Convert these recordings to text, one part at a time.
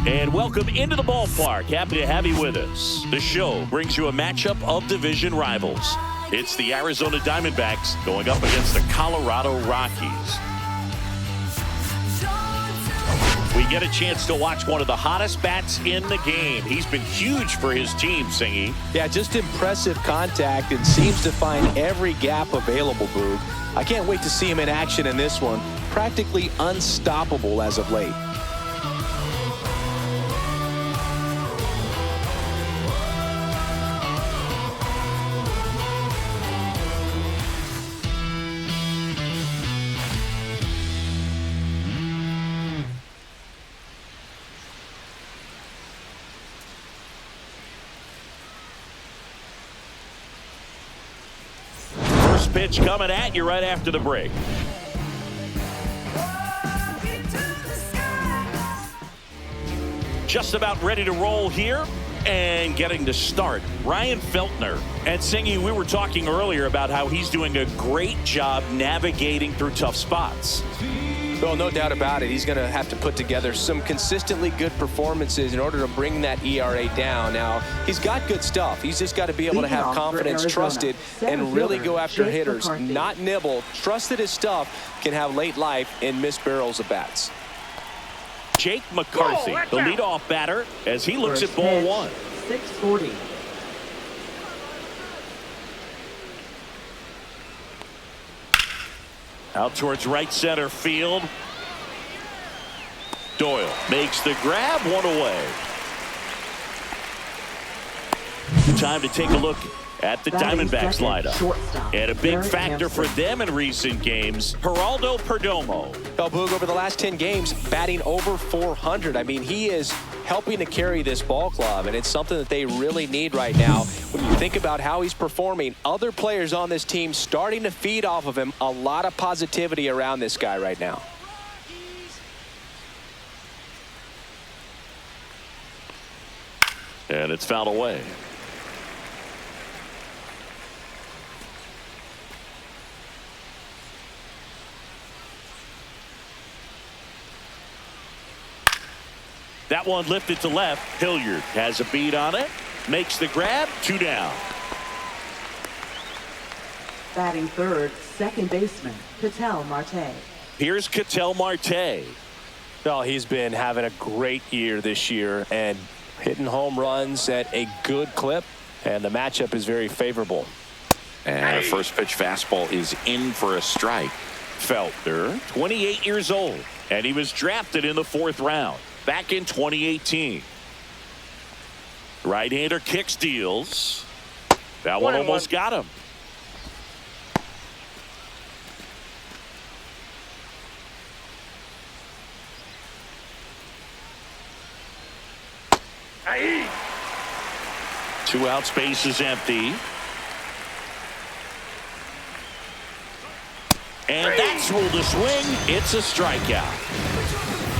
And welcome into the ballpark. Happy to have you with us. The show brings you a matchup of division rivals. It's the Arizona Diamondbacks going up against the Colorado Rockies. We get a chance to watch one of the hottest bats in the game. He's been huge for his team, Singy. Yeah, just impressive contact and seems to find every gap available, Boog. I can't wait to see him in action in this one. Practically unstoppable as of late. Pitch coming at you right after the break. Just about ready to roll here and getting to start. Ryan Feltner. And Singy, we were talking earlier about how he's doing a great job navigating through tough spots. Well, no doubt about it. He's going to have to put together some consistently good performances in order to bring that ERA down. Now, he's got good stuff. He's just got to be able to have confidence, trust it, and really go after hitters, not nibble. Trust that his stuff can have late life and miss barrels of bats. Jake McCarthy, the leadoff batter, as he looks at ball one. 640. Out towards right center field. Doyle makes the grab, one away. Time to take a look at the Diamondbacks lineup. And a big factor for them in recent games, Geraldo Perdomo. Well, Boog, over the last 10 games, batting over 400. I mean, he is helping to carry this ball club, and it's something that they really need right now. When you think about how he's performing, other players on this team starting to feed off of him. A lot of positivity around this guy right now. And it's fouled away. That one lifted to left. Hilliard has a beat on it. Makes the grab. 2 down. Batting third, second baseman, Ketel Marte. Here's Ketel Marte. Well, he's been having a great year this year and hitting home runs at a good clip. And the matchup is very favorable. And a first pitch fastball is in for a strike. Feltner, 28 years old. And he was drafted in the 4th round. Back in 2018. Right-hander kicks, deals. That one almost got him. Two out, space is empty. And that's ruled a swing. It's a strikeout.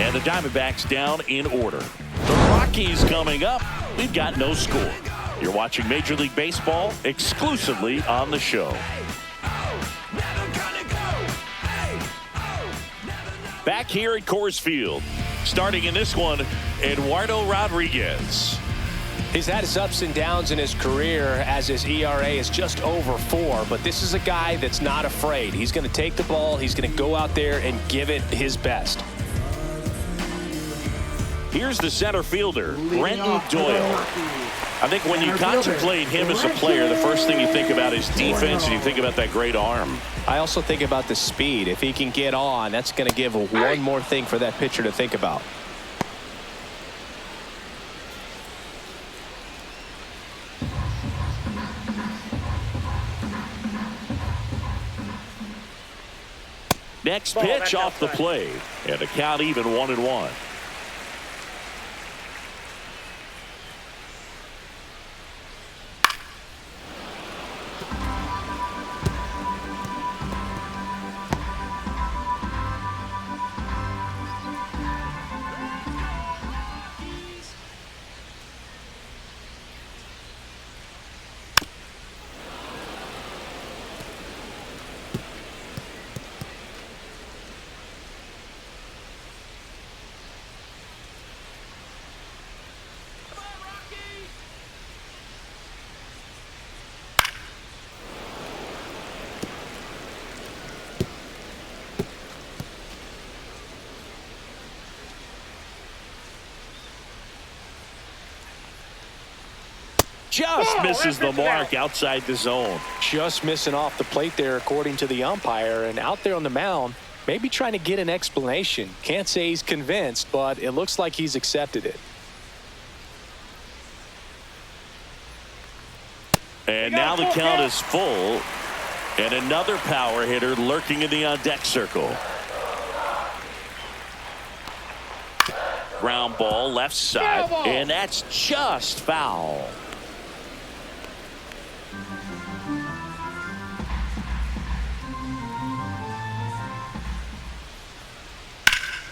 And the Diamondbacks down in order. The Rockies coming up. We've got no score. You're watching Major League Baseball exclusively on the show. Back here at Coors Field. Starting in this one, Eduardo Rodriguez. He's had his ups and downs in his career as his ERA is just over 4, but this is a guy that's not afraid. He's going to take the ball. He's going to go out there and give it his best. Here's the center fielder, Brenton Doyle. I think when you contemplate him as a player, the first thing you think about is defense, and you think about that great arm. I also think about the speed. If he can get on, that's going to give one more thing for that pitcher to think about. Next pitch off the plate, and the count even 1-1. just misses the mark outside the zone. Just missing off the plate there, according to the umpire. And out there on the mound, maybe trying to get an explanation. Can't say he's convinced, but it looks like he's accepted it. And now the count is full. And another power hitter lurking in the on-deck circle. Ground ball left side. And that's just foul.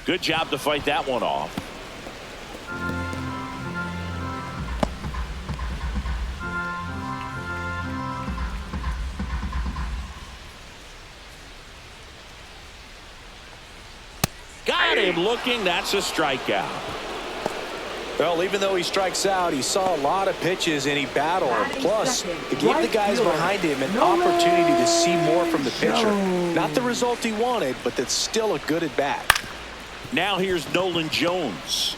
Good job to fight that one off. Got him looking. That's a strikeout. Well, even though he strikes out, he saw a lot of pitches and he battled. Plus, it gave the guys behind him an opportunity to see more from the pitcher. Not the result he wanted, but that's still a good at bat. Now here's Nolan Jones.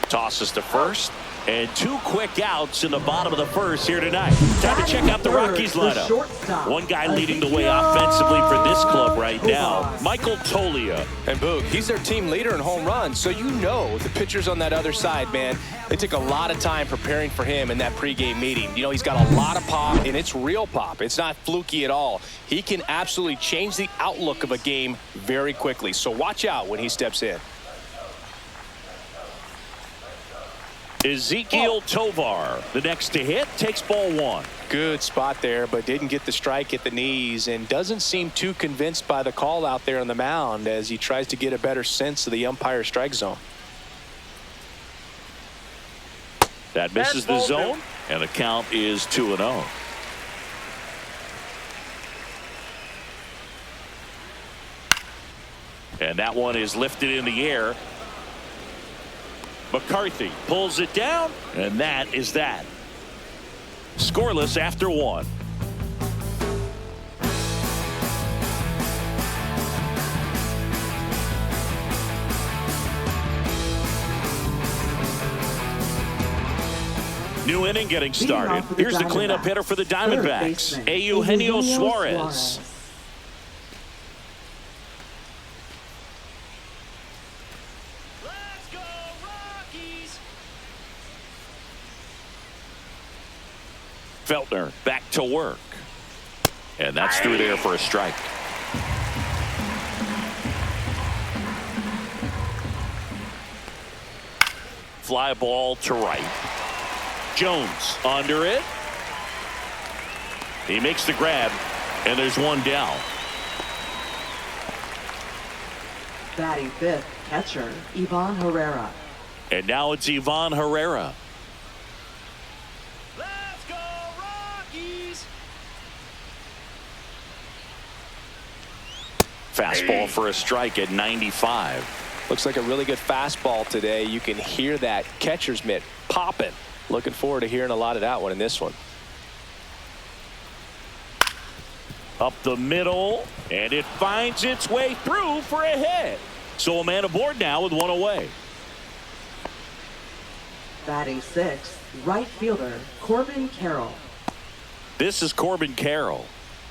Tosses to first. And 2 quick outs in the bottom of the first here tonight. Time to check out the Rockies lineup. One guy leading the way offensively for this club right now, Michael Toglia. And Boog, he's their team leader in home runs, so you know the pitchers on that other side, man, they took a lot of time preparing for him in that pregame meeting. You know, he's got a lot of pop, and it's real pop. It's not fluky at all. He can absolutely change the outlook of a game very quickly, so watch out when he steps in. Ezekiel Tovar, the next to hit, takes ball 1. Good spot there, but didn't get the strike at the knees and doesn't seem too convinced by the call out there on the mound as he tries to get a better sense of the umpire's strike zone. That misses the zone, and the count is 2-0. And that one is lifted in the air. McCarthy pulls it down, and that is that. Scoreless after 1. New inning getting started. Here's the cleanup hitter for the Diamondbacks, Eugenio Suarez. Feltner back to work. And that's through there for a strike. Fly ball to right. Jones under it. He makes the grab, and there's one down. Batting fifth, catcher, Ivan Herrera. And now it's Ivan Herrera. Fastball for a strike at 95. Looks like a really good fastball today. You can hear that catcher's mitt popping. Looking forward to hearing a lot of that one in this one. Up the middle, and it finds its way through for a hit. So a man aboard now with one away. Batting sixth, right fielder, Corbin Carroll. This is Corbin Carroll.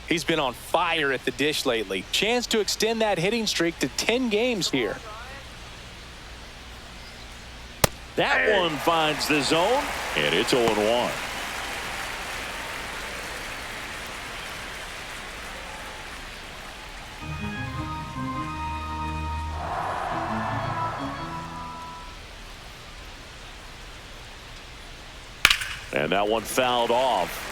He's been on fire at the dish lately. Chance to extend that hitting streak to 10 games here. That one finds the zone, and it's 0-1. And that one fouled off.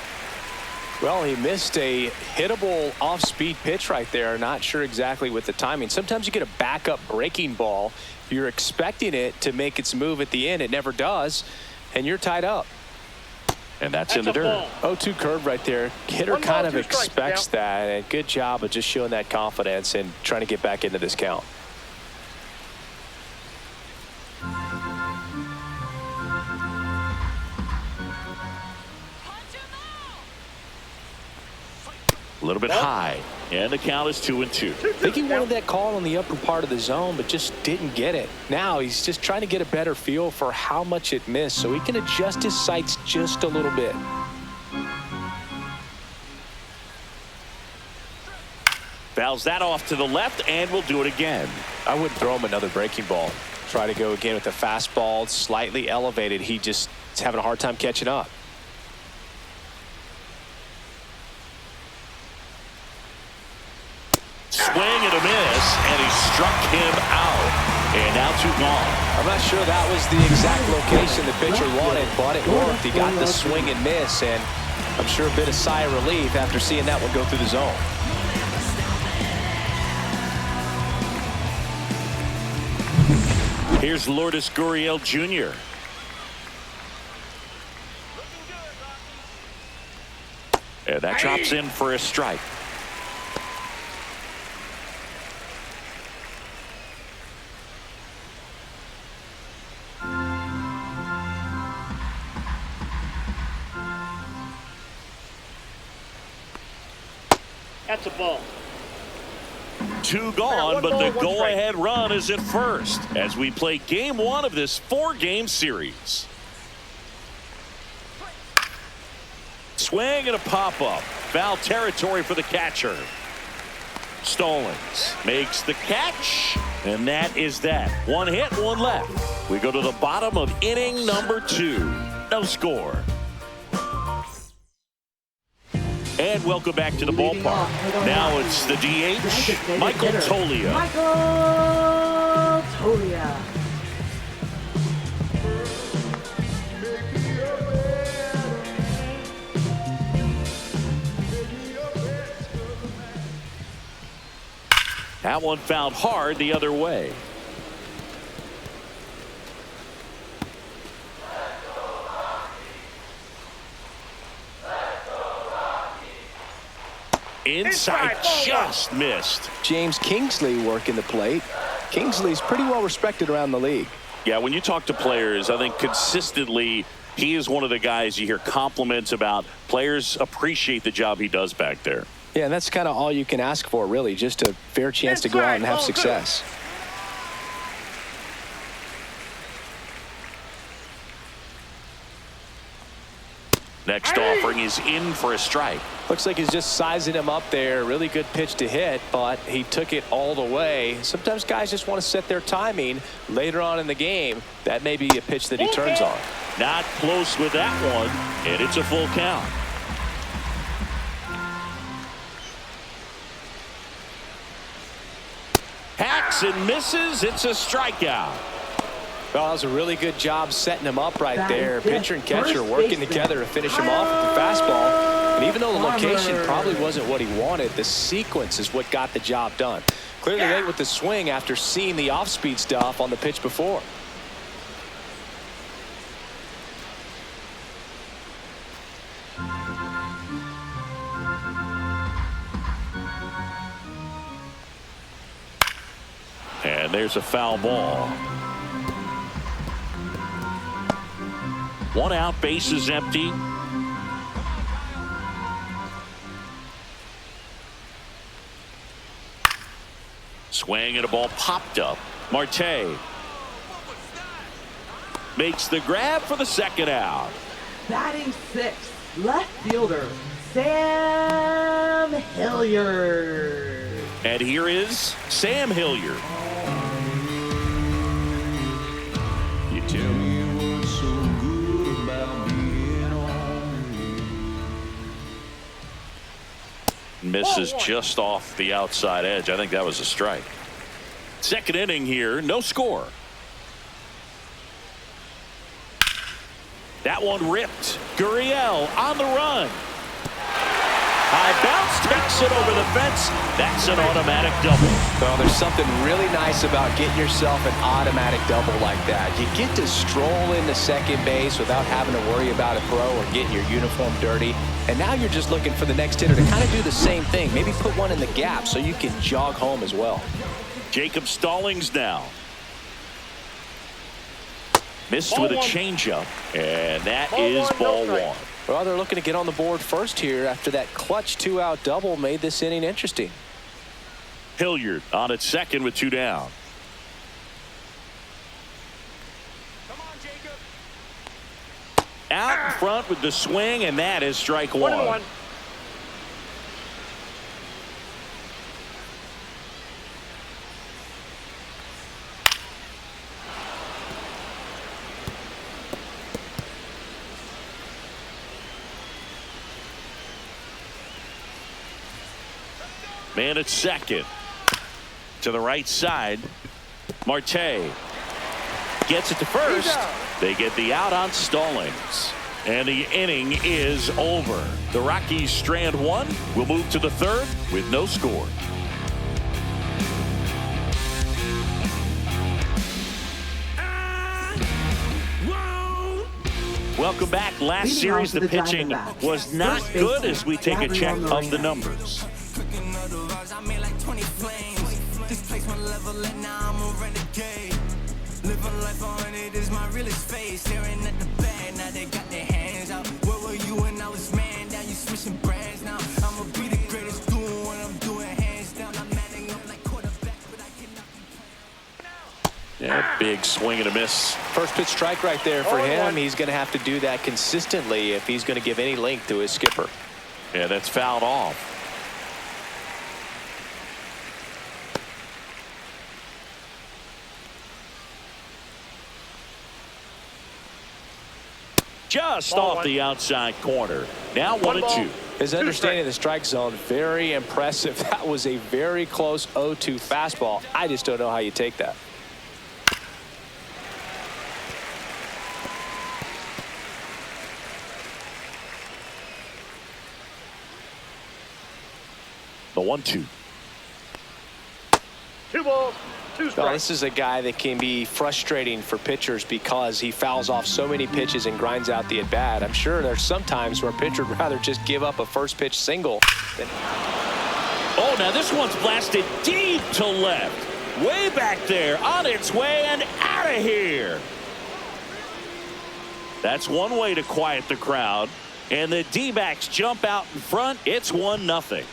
Well, he missed a hittable off-speed pitch right there. Not sure exactly with the timing. Sometimes you get a backup breaking ball. You're expecting it to make its move at the end. It never does, and you're tied up. And that's in the dirt. 0-2 curve right there. Hitter kind of expects that, and good job of just showing that confidence and trying to get back into this count. A little bit high. And the count is 2-2. I think he wanted that call on the upper part of the zone, but just didn't get it. Now he's just trying to get a better feel for how much it missed so he can adjust his sights just a little bit. Fouls that off to the left, and we'll do it again. I wouldn't throw him another breaking ball. Try to go again with the fastball, slightly elevated. He just is having a hard time catching up. Swing and a miss, and he struck him out. And now 2 gone. I'm not sure that was the exact location the pitcher wanted, but it worked. He got the swing and miss, and I'm sure a bit of sigh of relief after seeing that one go through the zone. Here's Lourdes Gurriel Jr. And that drops in for a strike. That's a ball. 2 gone, but the go-ahead run is at first as we play game 1 of this 4-game series. Swing and a pop-up. Foul territory for the catcher. Stallings makes the catch, and that is that. 1 hit, 1 left. We go to the bottom of inning number 2. No score. And welcome back to the ballpark. Now it's the DH, Michael Toglia. Michael Toglia. That one fouled hard the other way. Inside, just missed. James Kingsley working the plate. Kingsley's pretty well respected around the league. Yeah, when you talk to players, I think consistently he is one of the guys you hear compliments about. Players appreciate the job he does back there. Yeah, and that's kind of all you can ask for, really, just a fair chance to go out and have success. Next offering is in for a strike. Looks like he's just sizing him up there. Really good pitch to hit, but he took it all the way. Sometimes guys just want to set their timing later on in the game. That may be a pitch that he turns on. Not close with that one, and it's a full count. Hacks and misses. It's a strikeout. Well, that was a really good job setting him up right there. Pitcher and catcher working together to finish him off with the fastball. And even though the location probably wasn't what he wanted, the sequence is what got the job done. Clearly late with the swing after seeing the off-speed stuff on the pitch before. And there's a foul ball. 1 out, base is empty. Swing and a ball popped up. Marte makes the grab for the 2nd out. Batting 6th, left fielder, Sam Hilliard. And here is Sam Hilliard. You tell me what's so good about being on me. Misses just off the outside edge. I think that was a strike. 2nd inning here, no score. That one ripped. Gurriel on the run. High bounce, takes it over the fence. That's an automatic double. Well, there's something really nice about getting yourself an automatic double like that. You get to stroll into second base without having to worry about a throw or getting your uniform dirty. And now you're just looking for the next hitter to kind of do the same thing. Maybe put one in the gap so you can jog home as well. Jacob Stallings now. Missed with a changeup, and that is ball 1. Well, they're looking to get on the board first here after that clutch 2-out double made this inning interesting. Hilliard on at second with 2 down. Out in front with the swing, and that is strike one. 1-1. Man at second. To the right side. Marte gets it to first. They get the out on Stallings. And the inning is over. The Rockies strand one. We'll move to the third with no score. Welcome back. Last series, the pitching was not good as we take a check of the numbers. Living life on it is my realest face. Staring at the bag, now they got their hands out. Where were you when I was man down? You switching brands now. I'ma be the greatest doing what I'm doing, hands down. I'm manning up like quarterback, but I cannot be playing. Yeah, big swing and a miss. First pitch strike right there for him. He's going to have to do that consistently if he's going to give any length to his skipper. Yeah, that's fouled off. Just off the outside corner. Now 1-2. His understanding of the strike zone, very impressive. That was a very close 0-2 fastball. I just don't know how you take that. The 1-2. 2 balls, 2 Well, strikes. this is a guy that can be frustrating for pitchers because he fouls off so many pitches and grinds out the at-bat. I'm sure there's some times where a pitcher would rather just give up a first pitch single than... Oh, now this one's blasted deep to left. Way back there, on its way and out of here. That's one way to quiet the crowd. And the D-backs jump out in front. It's 1-0.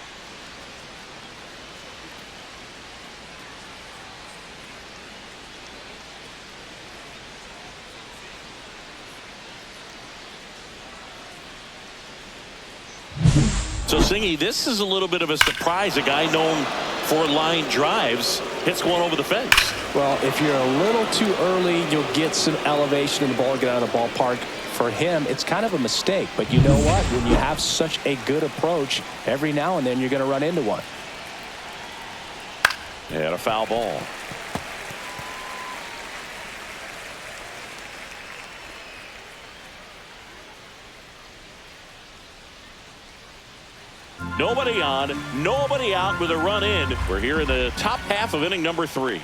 So, Singy, this is a little bit of a surprise. A guy known for line drives hits one over the fence. Well, if you're a little too early, you'll get some elevation in the ball and get out of the ballpark. For him, it's kind of a mistake. But you know what? When you have such a good approach, every now and then you're going to run into one. And a foul ball. Nobody on, nobody out with a run in. We're here in the top half of inning number 3.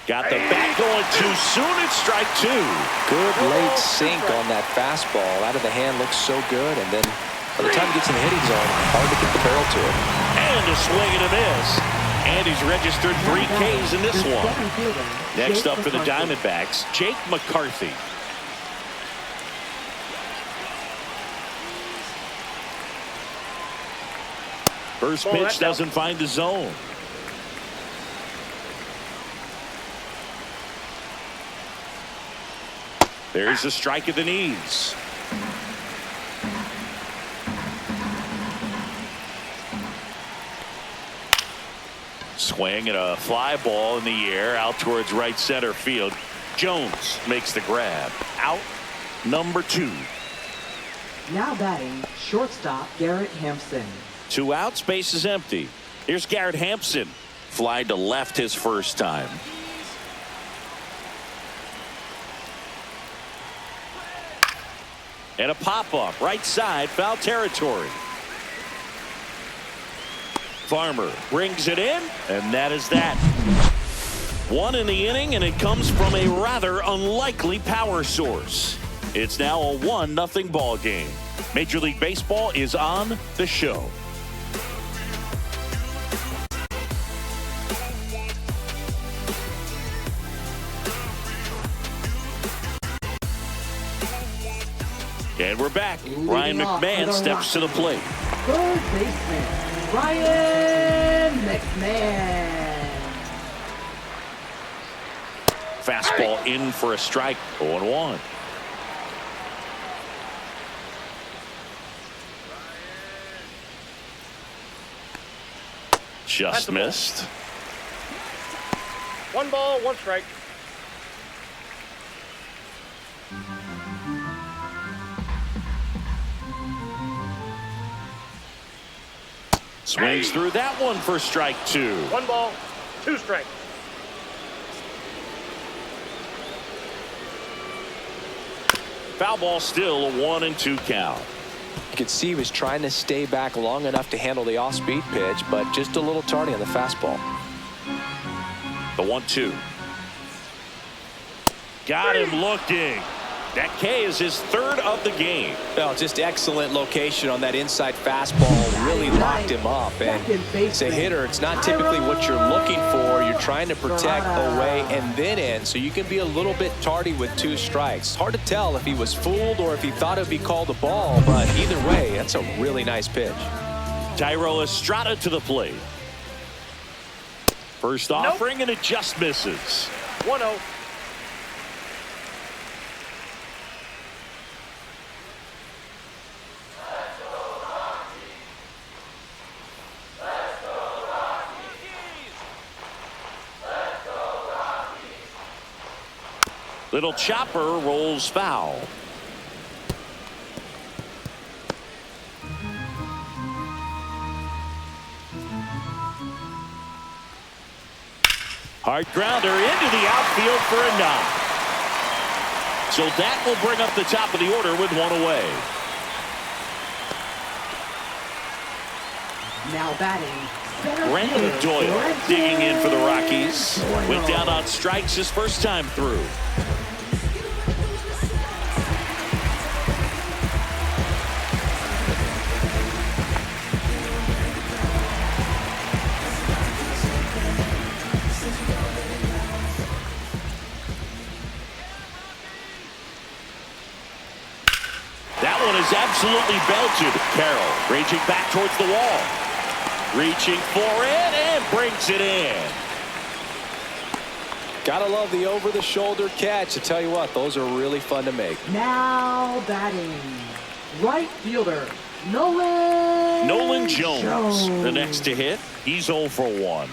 Got the bat going too soon. It's strike 2. Good late sink on that fastball. Out of the hand looks so good. And then by the time he gets in the hitting zone, hard to get the barrel to it. And a swing and a miss. And he's registered 3 Ks in this one. Next up for the Diamondbacks, Jake McCarthy. First pitch doesn't find the zone. There's a strike at the knees. Swing and a fly ball in the air out towards right center field. Jones makes the grab. Out number 2. Now batting, shortstop Garrett Hampson. 2 outs, base is empty. Here's Garrett Hampson. Fly to left his first time. And a pop-up, right side, foul territory. Farmer brings it in, and that is that. 1 in the inning, and it comes from a rather unlikely power source. It's now a 1-0 ball game. Major League Baseball is on the show. And we're back. Ryan McMahon steps to the plate. Third baseman, Ryan McMahon. Fastball in for a strike. 0-1. Just missed. 1 ball, 1 strike. Swings through that one for strike 2. 1 ball, 2 strikes. Foul ball, still a 1-2 count. You could see he was trying to stay back long enough to handle the off-speed pitch, but just a little tardy on the fastball. The 1-2. Got him looking. That K is his 3rd of the game. Well, just excellent location on that inside fastball. Really locked him up. And as a hitter, it's not typically what you're looking for. You're trying to protect away and then in, so you can be a little bit tardy with 2 strikes. Hard to tell if he was fooled or if he thought it would be called a ball, but either way, that's a really nice pitch. Tyro Estrada to the plate. First offering, and it just misses. 1-0. Little chopper rolls foul. Hard grounder into the outfield for a knock. So that will bring up the top of the order with 1 away. Now batting, center Brenton fielder, Doyle Brenton digging in for the Rockies. Doyle. Went down on strikes his first time through. That one is absolutely belted. Carroll raging back towards the wall. Reaching for it and brings it in. Gotta love the over-the-shoulder catch. I tell you what, those are really fun to make. Now batting, right fielder, Nolan Jones, the next to hit. He's 0 for 1.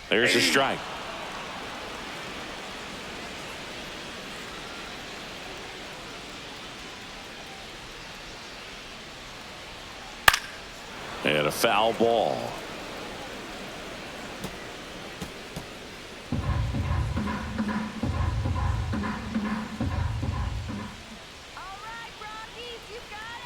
There's a strike. And a foul ball. All right, Rockies, you got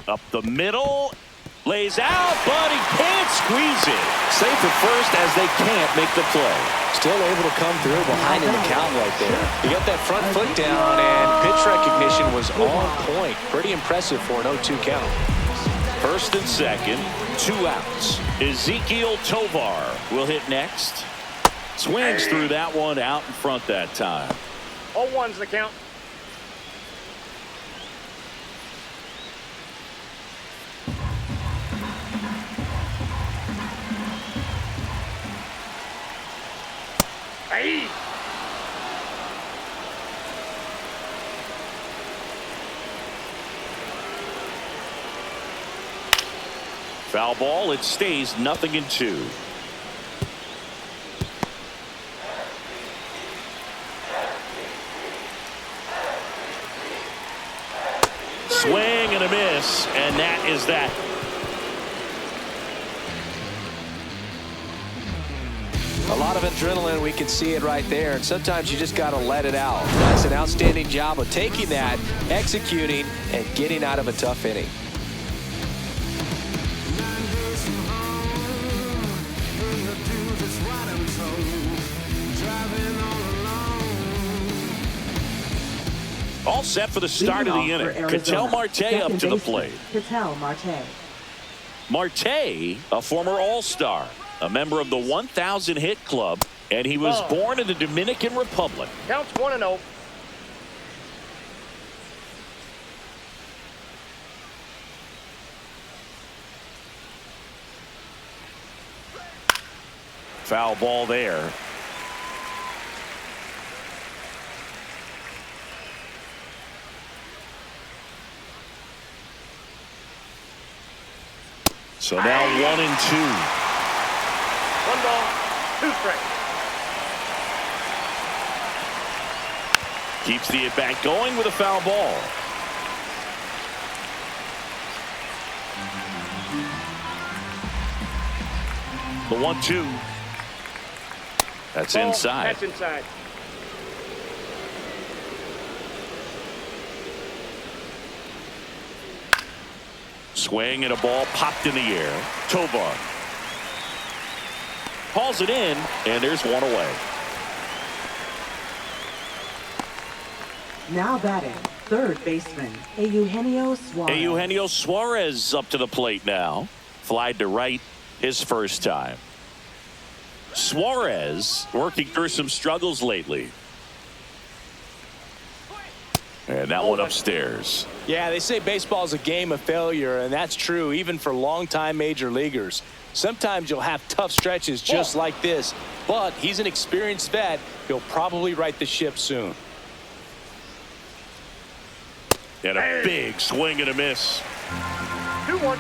it. Up the middle. Lays out, but he can't squeeze it. Safe at first as they can't make the play. Still able to come through behind in the count right there. He got that front foot down, and pitch recognition was on point. Pretty impressive for an 0-2 count. First and second, 2 outs. Ezekiel Tovar will hit next. Swings through that one out in front that time. 0-1's the count. Hey. Foul ball. It stays 0-2. Swing and a miss, and that is that. A lot of adrenaline, we can see it right there, and sometimes you just got to let it out. That's an outstanding job of taking that, executing, and getting out of a tough inning. All set for the start of the inning. Ketel Marte up to the plate. Ketel Marte. Marte, a former All-Star, a member of the 1,000 hit club, and he was born in the Dominican Republic. Counts 1-0. Foul ball there. So now 1-2. 1 ball, 2 strikes. Keeps the at-bat going with a foul ball. The 1-2. That's Ball, inside. That's inside. Swing and a ball popped in the air. Tovar hauls it in, and there's one away. Now batting, third baseman, Eugenio Suarez. Eugenio Suarez up to the plate now. Flied to right his first time. Suarez working through some struggles lately. And that one upstairs. Yeah, they say baseball is a game of failure, and that's true even for longtime major leaguers. Sometimes you'll have tough stretches just like this, but he's an experienced vet. He'll probably right the ship soon. And a big swing and a miss. 2-1.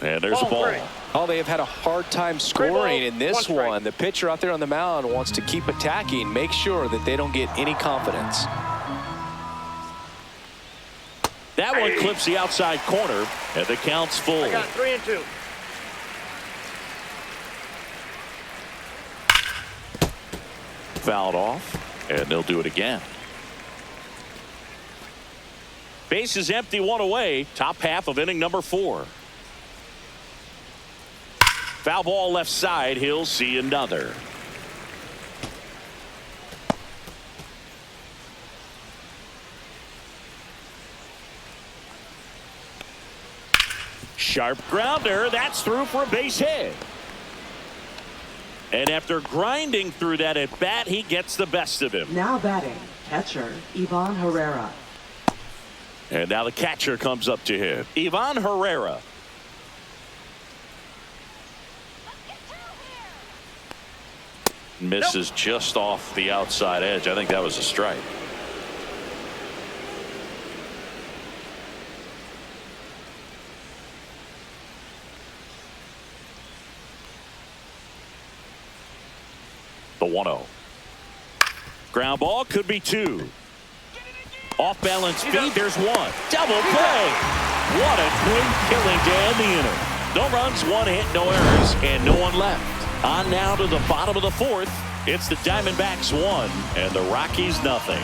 And there's a ball. Oh, they have had a hard time scoring in this one. The pitcher out there on the mound wants to keep attacking, make sure that they don't get any confidence. That one clips the outside corner, and the count's full. I got 3-2. Fouled off, and they'll do it again. Base is empty, one away. Top half of inning number 4. Foul ball left side. He'll see another. Sharp grounder. That's through for a base hit. And after grinding through that at bat, he gets the best of him. Now batting, catcher, Ivan Herrera. And now the catcher comes up to him. Ivan Herrera. Misses just off the outside edge. I think that was a strike. The 1-0. Ground ball, could be 2. Off balance feed, there's 1. Double play. What a quick killing to end the inning. No runs, 1 hit, no errors, and no one left. On now to the bottom of the 4th. It's the Diamondbacks 1 and the Rockies nothing.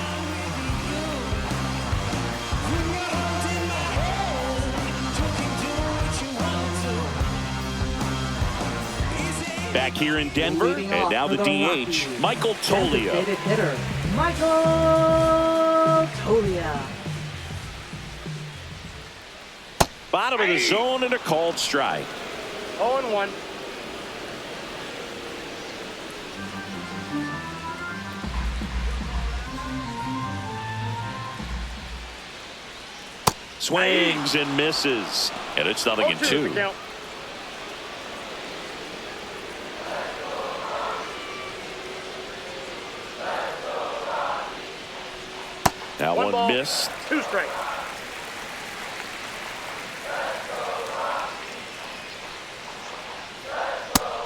Back here in Denver, and now the DH, Michael Toglia. Hitter, Michael Toglia. Bottom of the zone and a called strike. 0-1. Swings and misses, and it's 0-2. That one missed. 2 strikes.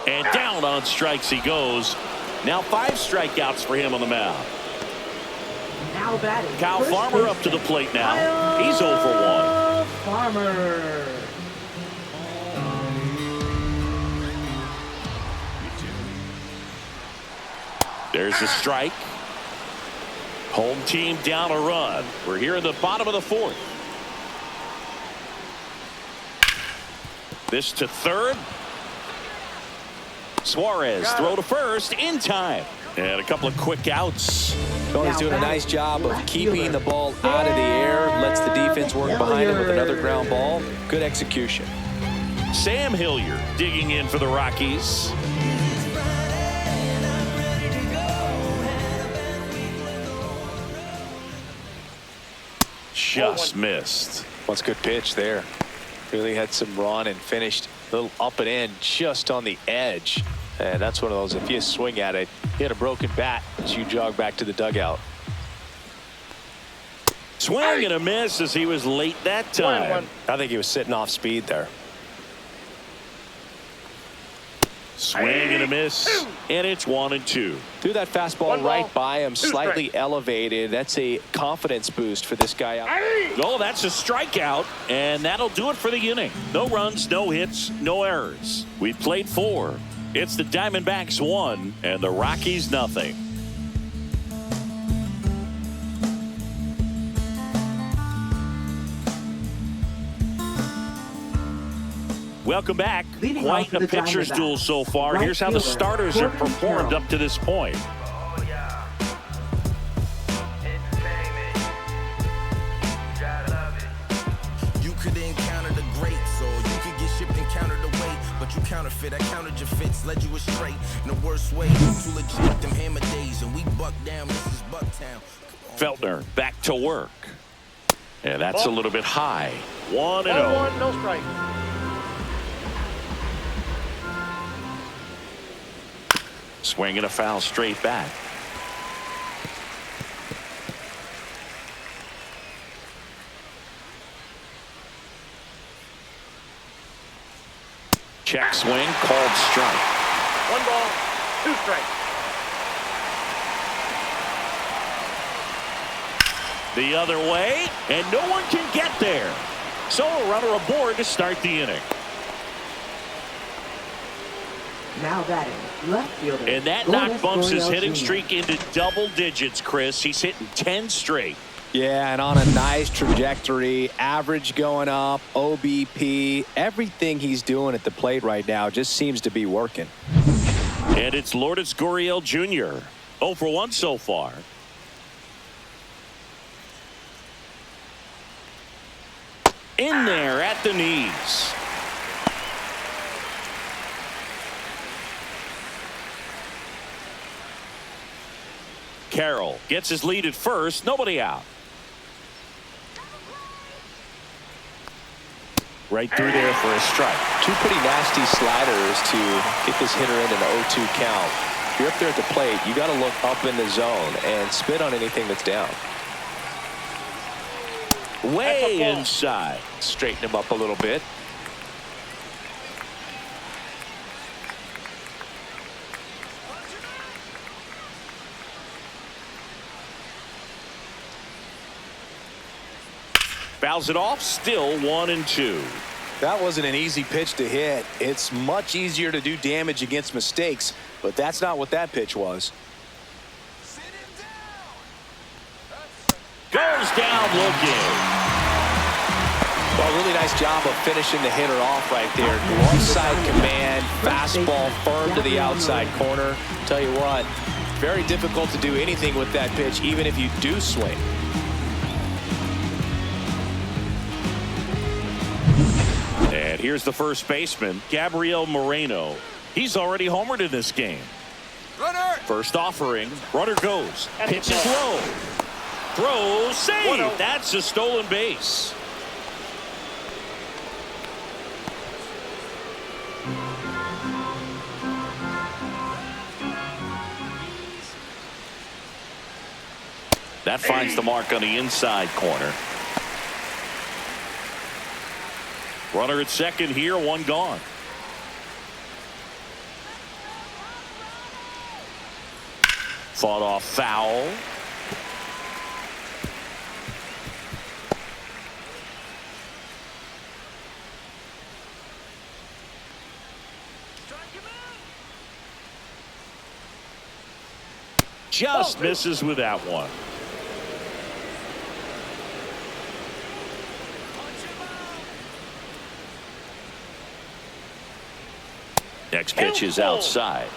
And down on strikes he goes. Now 5 strikeouts for him on the mound. Now batting, Kyle Farmer up to the plate now. He's 0 for 1. Farmer. There's a strike. Home team down a run. We're here in the bottom of the 4th. This to third. Suarez throw to first in time. And a couple of quick outs. Well, he's doing a nice job of keeping the ball out of the air. Lets the defense work behind him with another ground ball. Good execution. Sam Hilliard digging in for the Rockies. Just missed. What's a good pitch there. Really had some run and finished a little up and in just on the edge. And that's one of those, if you swing at it, hit a broken bat as you jog back to the dugout. Swing and a miss as he was late that time. I think he was sitting off speed there. Swing and a miss, and it's 1-2. Threw that fastball right by him, slightly elevated. That's a confidence boost for this guy out. Oh, that's a strikeout, and that'll do it for the inning. No runs, no hits, no errors. We've played 4. It's the Diamondbacks 1 and the Rockies nothing. Welcome back. Quite a pitcher's duel so far. Here's how the starters have performed up to this point. You could encounter the greats, or you could get shipped and counted away. But you counterfeit, I countered your fits, led you astray in the worst way. Too legit, them hammer days, and we buck down. This is Bucktown. Feltner back to work. And that's a little bit high. 1-0. 1-1, no strike. Swing and a foul straight back. Check swing, called strike. 1 ball, 2 strikes. The other way, and no one can get there. So a runner aboard to start the inning. Now batting, left fielder. And that knock bumps his hitting streak into double digits, Chris. He's hitting 10 straight. Yeah, and on a nice trajectory, average going up, OBP, everything he's doing at the plate right now just seems to be working. And it's Lourdes Gurriel Jr. 0 for 1 so far. In there at the knees. Carroll gets his lead at first. Nobody out. Right through there for a strike. 2 pretty nasty sliders to get this hitter into the 0-2 count. If you're up there at the plate, you got to look up in the zone and spit on anything that's down. Way inside. Straighten him up a little bit. Fouls it off. Still 1-2. That wasn't an easy pitch to hit. It's much easier to do damage against mistakes, but that's not what that pitch was. Goes down looking. Well, really nice job of finishing the hitter off right there. Glove side command, fastball firm to the outside corner. Tell you what, very difficult to do anything with that pitch, even if you do swing. And here's the first baseman, Gabriel Moreno. He's already homered in this game. Runner! First offering, runner goes. Pitches low. Throws, save. That's a stolen base. That finds the mark on the inside corner. Runner at second here, 1 gone. Fought off foul. Just misses with that one. Next pitch is outside.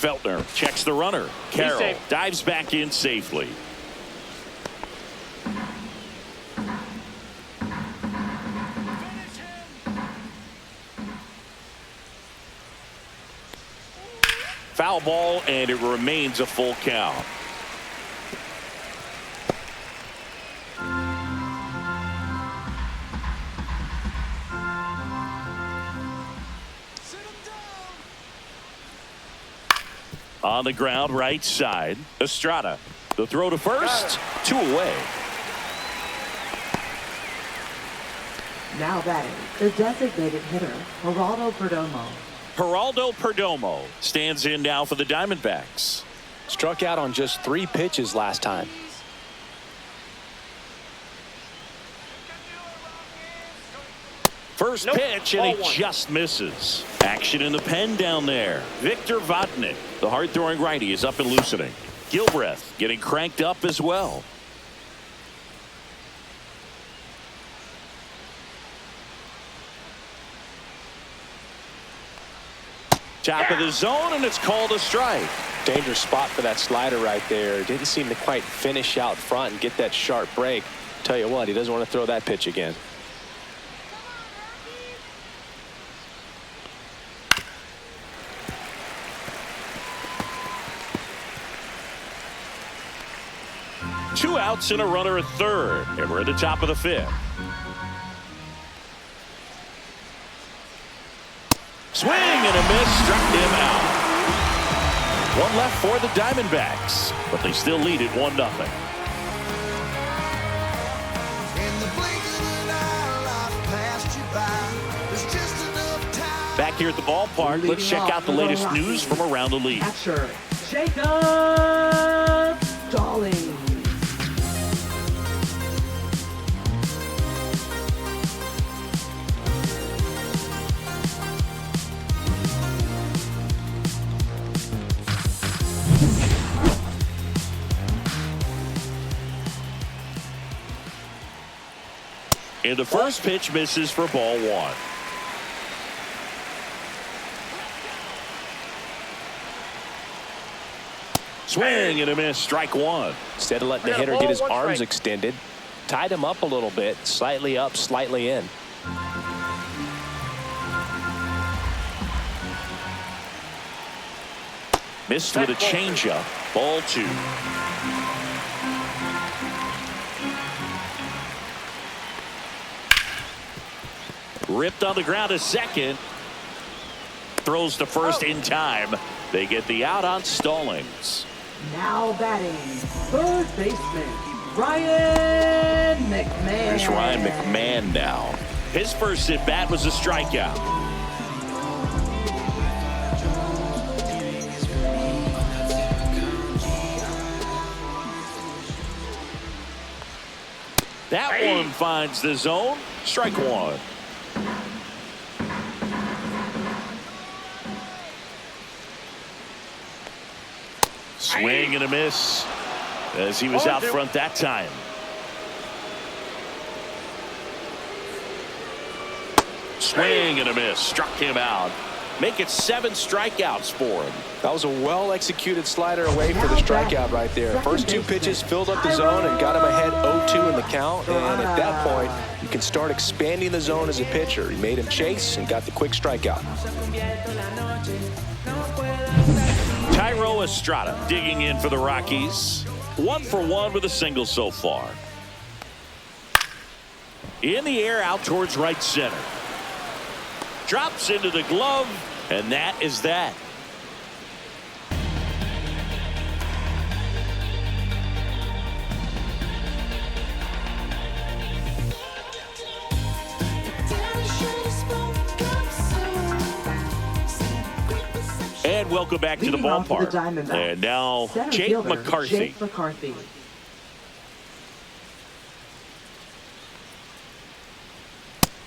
Feltner checks the runner. Carroll safe. dives back in safely. Foul ball, and it remains a full count. On the ground, right side. Estrada. The throw to first. 2 away. Now batting, the designated hitter, Geraldo Perdomo. Geraldo Perdomo stands in now for the Diamondbacks. Struck out on just 3 pitches last time. First pitch, and he just misses. Action in the pen down there. Victor Vodnik, the hard-throwing righty, is up and loosening. Gilbreth getting cranked up as well. Top of the zone, and it's called a strike. Dangerous spot for that slider right there. Didn't seem to quite finish out front and get that sharp break. Tell you what, he doesn't want to throw that pitch again. Two outs and a runner at third, and we're at the top of the 5th. Swing and a miss, struck him out. One left for the Diamondbacks, but they still lead it 1-0. Back here at the ballpark, let's check out the latest news from around the league. Catcher, Jacob Stallings. And the first pitch misses for ball 1. Swing and a miss, strike 1. Instead of letting the hitter get his arms extended, tied him up a little bit, slightly up, slightly in. Missed with a changeup, ball 2. Ripped on the ground to second. Throws to first in time. They get the out on Stallings. Now batting, third baseman, Ryan McMahon. There's Ryan McMahon now. His first at bat was a strikeout. That one finds the zone. Strike 1. Swing and a miss as he was out front that time. Swing and a miss, struck him out. Make it 7 strikeouts for him. That was a well-executed slider away for the strikeout right there. First 2 pitches filled up the zone and got him ahead 0-2 in the count. And at that point, you can start expanding the zone as a pitcher. He made him chase and got the quick strikeout. Tyro Estrada digging in for the Rockies. 1 for 1 with a single so far. In the air out towards right center. Drops into the glove, and that is that. And welcome back to the ballpark. And now Jake McCarthy.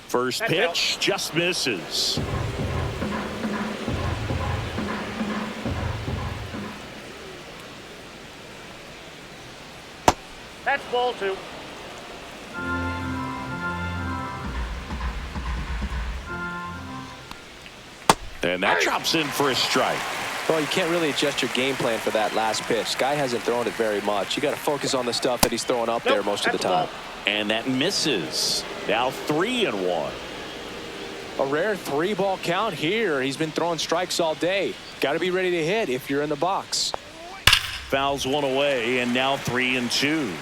First pitch just misses. That's ball 2. And that drops in for a strike. Well, you can't really adjust your game plan for that last pitch. Guy hasn't thrown it very much. You got to focus on the stuff that he's throwing up there most of the time. And that misses. Now 3-1. A rare 3-ball count here. He's been throwing strikes all day. Got to be ready to hit if you're in the box. Fouls one away, and now 3-2.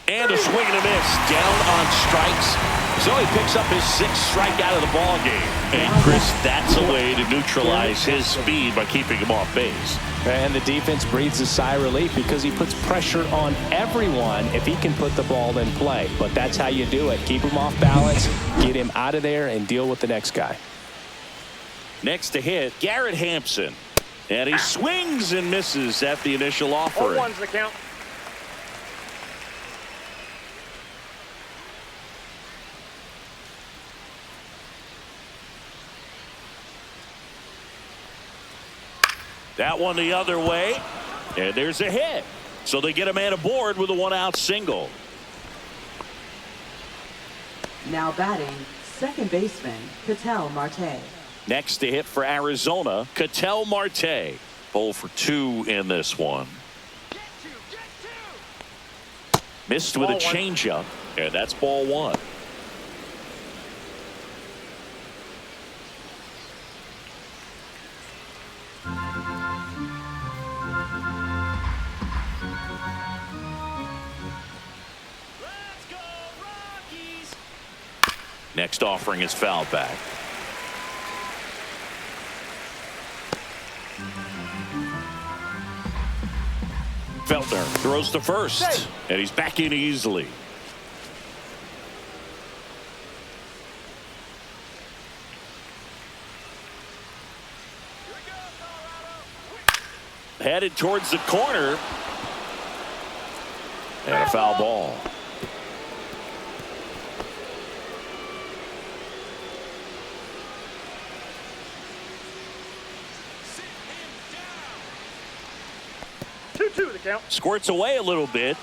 And a swing and a miss. Down on strikes. So he picks up his 6th strikeout of the ball game. And Chris, that's a way to neutralize his speed by keeping him off base. And the defense breathes a sigh of relief because he puts pressure on everyone if he can put the ball in play. But that's how you do it. Keep him off balance, get him out of there, and deal with the next guy. Next to hit, Garrett Hampson. And he swings and misses at the initial offering. 0-1's the count. That one the other way, and there's a hit. So they get a man aboard with a 1-out single. Now batting, second baseman, Ketel Marte. Next to hit for Arizona, Ketel Marte. 0 for 2 in this one. Missed with a changeup, and that's ball 1. Next offering is foul back. Feltner throws to first, and he's back in easily. Headed towards the corner, and a foul ball. The count. Squirts away a little bit.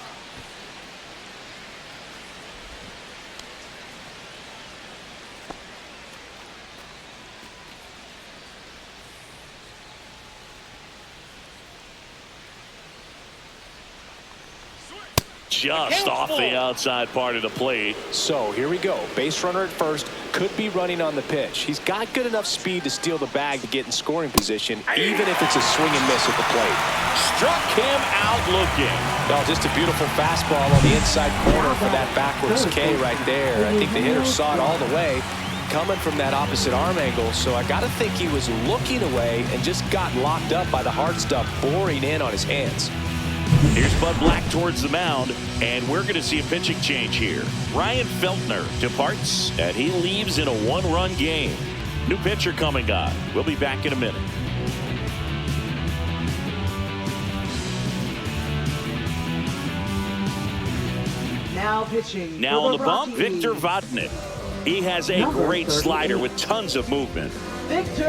Just off the outside part of the plate. So here we go. Base runner at first. Could be running on the pitch. He's got good enough speed to steal the bag to get in scoring position, even if it's a swing and miss at the plate. Struck him out looking. Oh, just a beautiful fastball on the inside corner for that backwards K right there. I think the hitter saw it all the way coming from that opposite arm angle. So I got to think he was looking away and just got locked up by the hard stuff boring in on his hands. Here's Bud Black towards the mound, and we're going to see a pitching change here. Ryan Feltner departs, and he leaves in a 1-run game. New pitcher coming on. We'll be back in a minute. Now pitching. Now on the bump, Rockies. Victor Vodnik. He has a great slider with tons of movement. Victor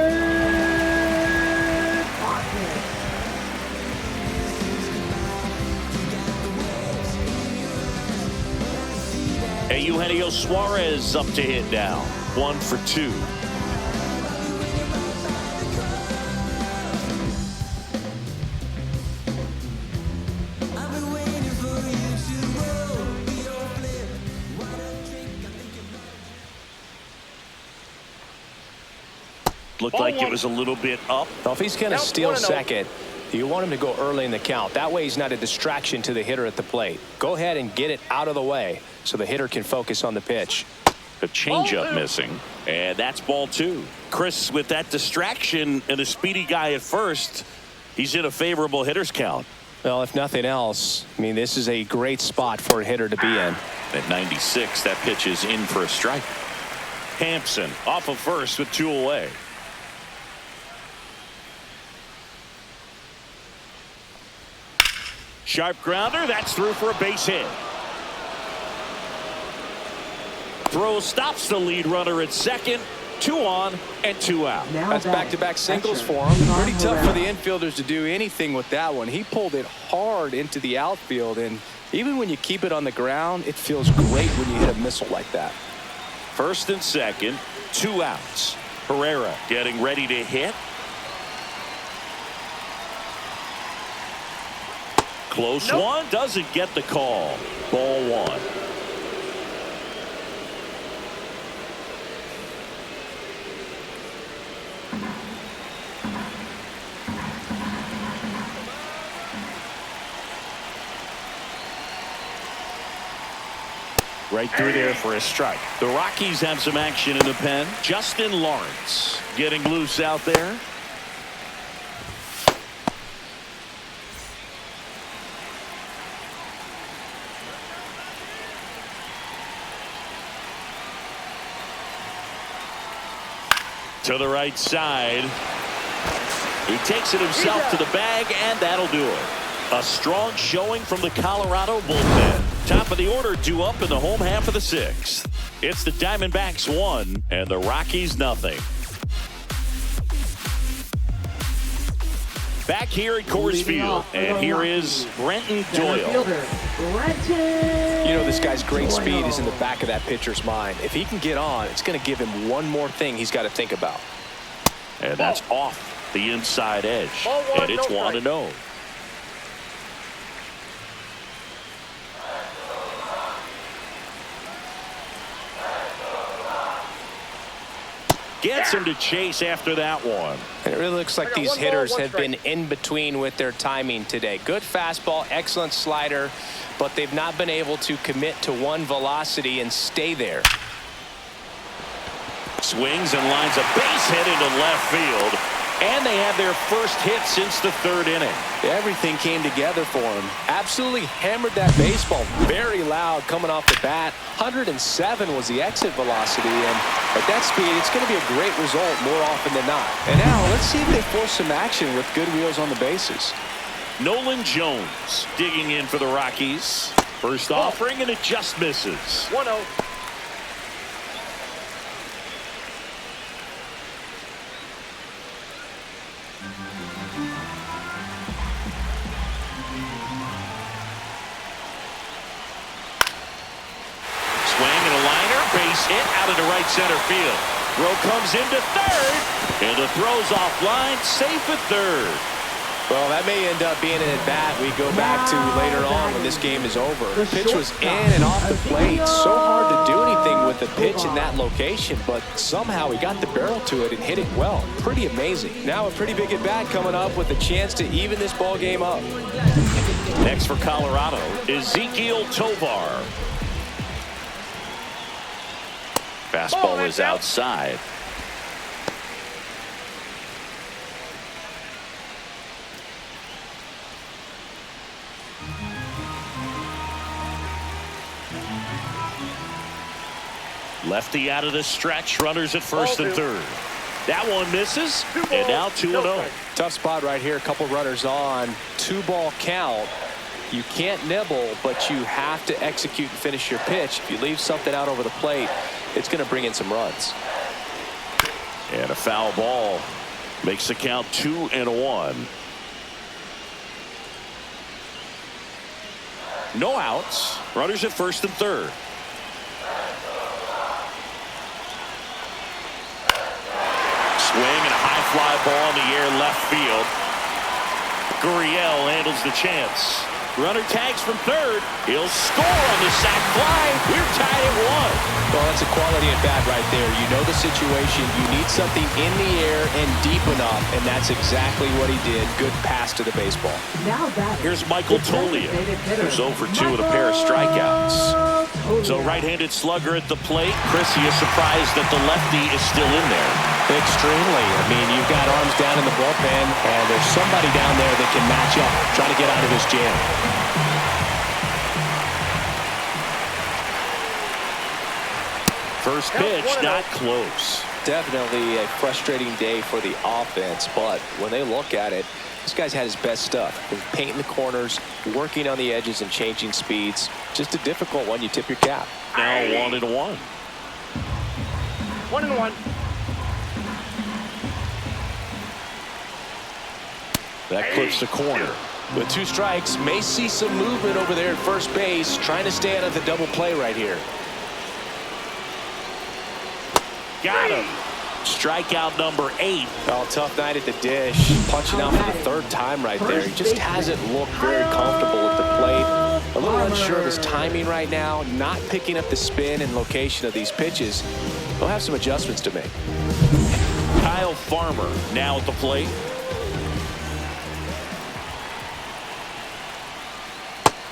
And Eugenio Suarez up to hit now. 1 for 2. Looked like it was a little bit up. Well, if he's going to steal second, you want him to go early in the count. That way he's not a distraction to the hitter at the plate. Go ahead and get it out of the way so the hitter can focus on the pitch. A changeup missing, and that's ball 2. Chris, with that distraction and a speedy guy at first, he's in a favorable hitter's count. Well, if nothing else, I mean, this is a great spot for a hitter to be in. At 96, that pitch is in for a strike. Hampson off of first with 2 away. Sharp grounder, that's through for a base hit. Throw stops the lead runner at second, 2 on and 2 out. Now That's back-to-back singles for him. Pretty tough for the infielders to do anything with that one. He pulled it hard into the outfield, and even when you keep it on the ground, it feels great when you hit a missile like that. 1st and 2nd, 2 outs. Herrera getting ready to hit. Close one, doesn't get the call. Ball 1. Right through there for a strike. The Rockies have some action in the pen. Justin Lawrence getting loose out there. To the right side. He takes it himself to the bag, and that'll do it. A strong showing from the Colorado bullpen. Top of the order due up in the home half of the 6th. It's the Diamondbacks 1 and the Rockies nothing. Back here at Coors Field, and here is Brenton Doyle. You know, this guy's great speed is in the back of that pitcher's mind. If he can get on, it's going to give him one more thing he's got to think about. And that's off the inside edge. And it's 1-0. Gets him to chase after that one. And it really looks like these hitters have been in between with their timing today. Good fastball, excellent slider, but they've not been able to commit to one velocity and stay there. Swings and lines a base hit into left field. And they have their first hit since the 3rd inning. Everything came together for him. Absolutely hammered that baseball. Very loud coming off the bat. 107 was the exit velocity. And at that speed, it's going to be a great result more often than not. And now, let's see if they force some action with good wheels on the bases. Nolan Jones digging in for the Rockies. First offering, and it just misses. 1-0. Base hit out into right center field. Throw comes into 3rd, and the throw's offline, safe at 3rd. Well, that may end up being an at-bat we go back to later on when this game is over. The pitch was in and off the plate. So hard to do anything with the pitch in that location, but somehow he got the barrel to it and hit it well. Pretty amazing. Now a pretty big at-bat coming up with a chance to even this ball game up. Next for Colorado, Ezequiel Tovar. Fastball is outside. Lefty out of the stretch. Runners at 1st and 3rd. That one misses. And now 2-0. Tough spot right here. A couple runners on. 2-ball count. You can't nibble, but you have to execute and finish your pitch. If you leave something out over the plate, it's going to bring in some runs. And a foul ball makes the count 2-1. No outs. Runners at 1st and 3rd. Swing and a high fly ball in the air left field. Gurriel handles the chance. Runner tags from 3rd. He'll score on the sac fly. We're tied at 1. Well, that's a quality at bat right there. You know the situation. You need something in the air and deep enough, and that's exactly what he did. Good pass to the baseball. Here's Michael Toglia, who's 0 for 2 with a pair of strikeouts. So right-handed slugger at the plate. Chris, he is surprised that the lefty is still in there. Extremely. I mean, you've got arms down in the bullpen, and there's somebody down there that can match up, trying to get out of his jam. First pitch, not close. Definitely a frustrating day for the offense, but when they look at it, this guy's had his best stuff. He's painting the corners, working on the edges and changing speeds. Just a difficult one. You tip your cap. Now 1-1. 1-1. That clips the corner. With 2 strikes, may see some movement over there at first base, trying to stay out of the double play right here. Got him. Strikeout number 8. Oh, tough night at the dish. Punching out for the 3rd time right there. He just hasn't looked very comfortable at the plate. A little unsure of his timing right now. Not picking up the spin and location of these pitches. He'll have some adjustments to make. Kyle Farmer now at the plate.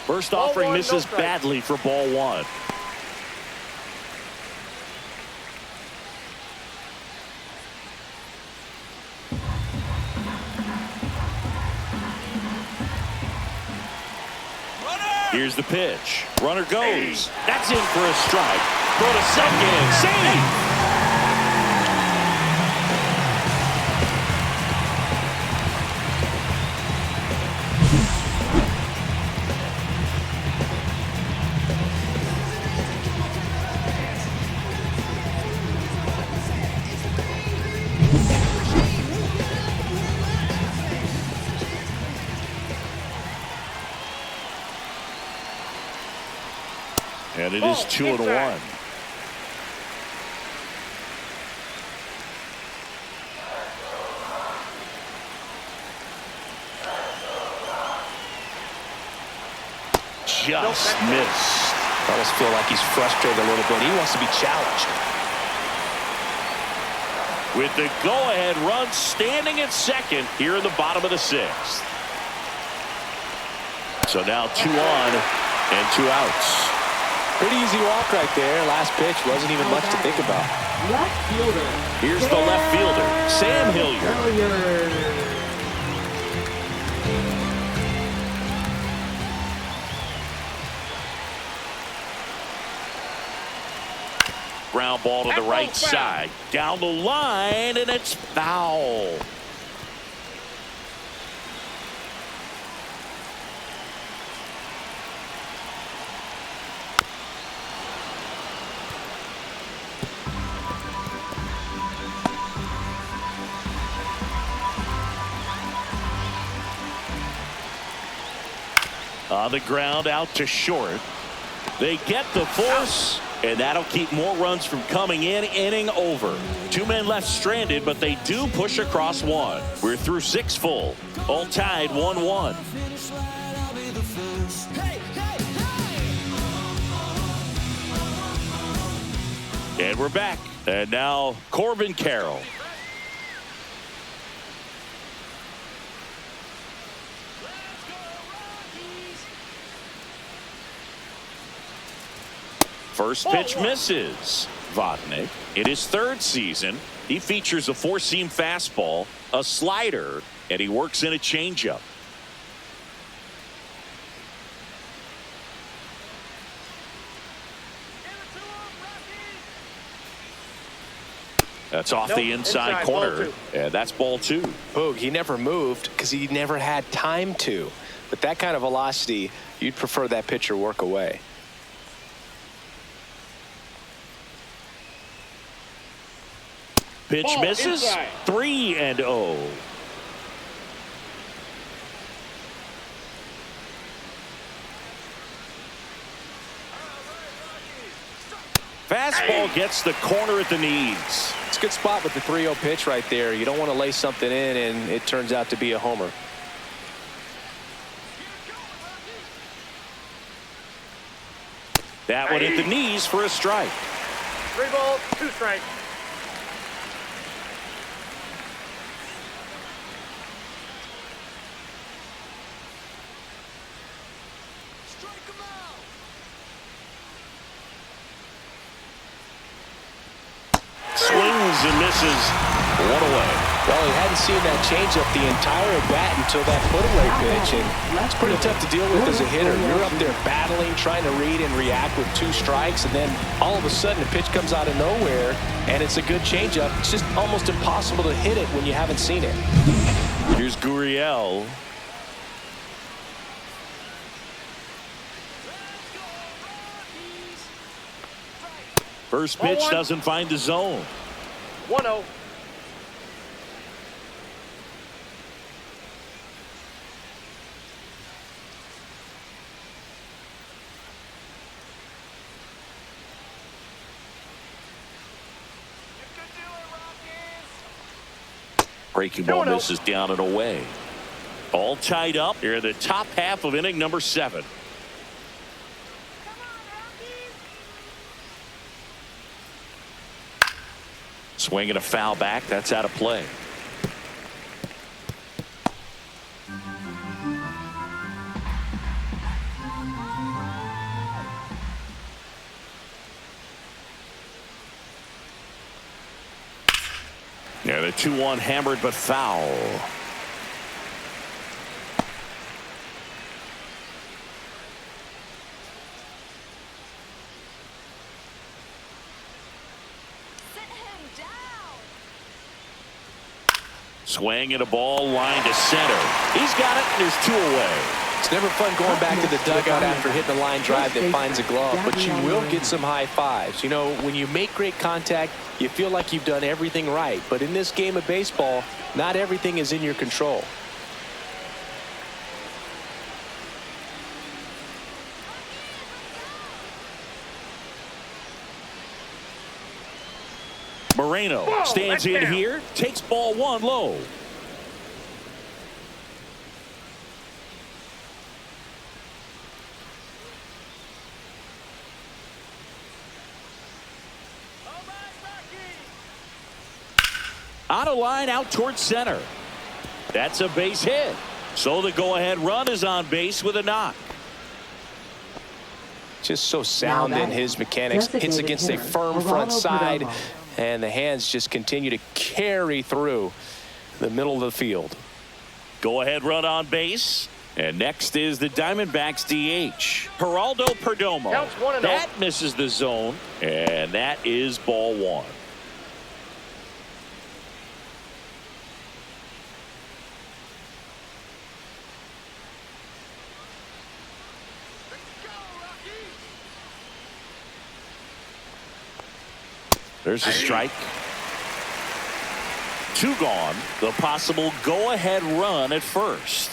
First offering misses badly for ball 1. Here's the pitch. Runner goes. That's in for a strike. Throw to second. Save. And it is 2-1. Just missed. I almost feel like he's frustrated a little bit. He wants to be challenged. With the go-ahead run standing at second here in the bottom of the 6th. So now 2 on and 2 outs. Pretty easy walk right there. Last pitch wasn't even much to think about. Left fielder. Here's the left fielder, Sam Hilliard. Ground ball to the right side. Down the line, and it's foul. On the ground out to short. They get the force, and that'll keep more runs from coming in. Inning over. 2 men left stranded, but they do push across 1. We're through 6 full. All tied 1-1. And we're back. And now Corbin Carroll. First pitch misses. Vodnik in his 3rd season. He features a 4-seam fastball, a slider, and he works in a changeup. That's off the inside corner, and that's ball 2. Boog, he never moved because he never had time to. With that kind of velocity, you'd prefer that pitcher work away. Pitch misses. 3-0. Fastball gets the corner at the knees. It's a good spot with the 3-0 pitch right there. You don't want to lay something in and it turns out to be a homer. That one at the knees for a strike. 3 balls, 2 strikes. Swings and misses. 1 away. Well, he hadn't seen that changeup the entire at bat until that put-away pitch, and it's pretty tough to deal with as a hitter. You're up there battling, trying to read and react with 2 strikes, and then all of a sudden the pitch comes out of nowhere, and it's a good changeup. It's just almost impossible to hit it when you haven't seen it. Here's Gurriel. First pitch doesn't find the zone. 1-0. Breaking ball misses down and away. All tied up here in the top half of inning number 7. Come on, Rockies. Swing and a foul back. That's out of play. Yeah, the 2-1 hammered but foul. Sit him down. Swing and a ball line to center. He's got it, and there's 2 away. It's never fun going back to the dugout after hitting a line drive that finds a glove, but you will get some high fives. You know, when you make great contact, you feel like you've done everything right. But in this game of baseball, not everything is in your control. Moreno stands in here, takes ball 1 low. On a line out towards center. That's a base hit. So the go-ahead run is on base with a knock. Just so sound in his mechanics. Hits against a firm front side, and the hands just continue to carry through the middle of the field. Go-ahead run on base. And next is the Diamondbacks DH, Geraldo Perdomo. Counts 1-0. That misses the zone, and that is ball 1. There's a strike. 2 gone. The possible go-ahead run at first.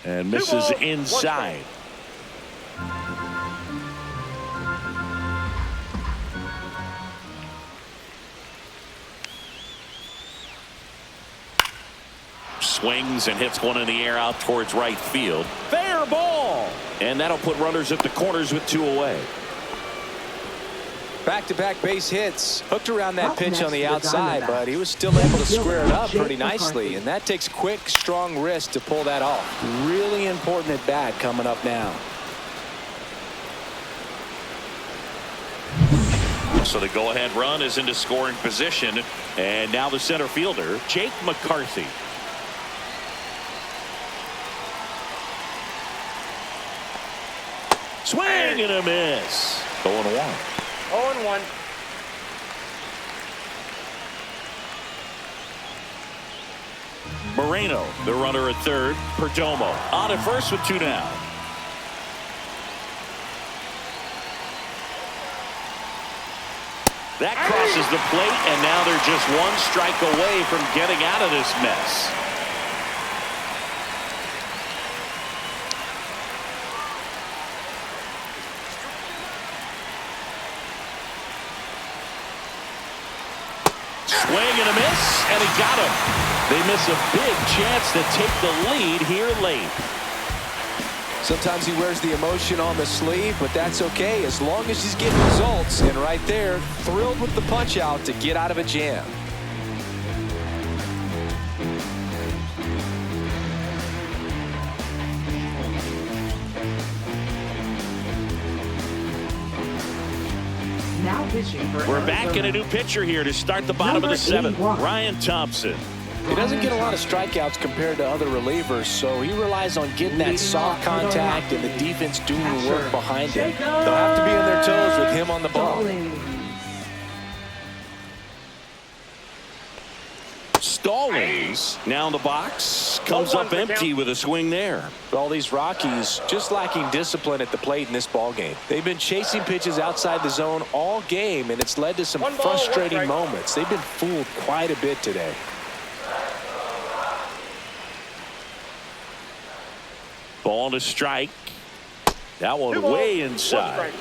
And misses inside. Swings and hits one in the air out towards right field. Fair ball. And that'll put runners at the corners with 2 away. Back-to-back base hits. Hooked around that pitch on the outside, but he was still able to square it up pretty nicely. And that takes quick, strong wrist to pull that off. Really important at bat coming up now. So the go-ahead run is into scoring position. And now the center fielder, Jake McCarthy. Swing and a miss. 0-1. 0-1. Moreno, the runner at third. Perdomo on at first with 2 down. That crosses the plate, and now they're just 1 strike away from getting out of this mess. Swing and a miss, and he got him. They miss a big chance to take the lead here late. Sometimes he wears the emotion on the sleeve, but that's okay as long as he's getting results. And right there, thrilled with the punch out to get out of a jam. Now pitching for We're back in a new pitcher here to start the bottom of the 7th. 81. Ryan Thompson. He doesn't get a lot of strikeouts compared to other relievers, so he relies on getting that soft contact and the defense doing the work behind him. They'll have to be on their toes with him on the ball. Stallings now in the box. Comes up empty with a swing there. All these Rockies just lacking discipline at the plate in this ball game. They've been chasing pitches outside the zone all game, and it's led to some frustrating moments. They've been fooled quite a bit today. Ball to strike. That one way inside.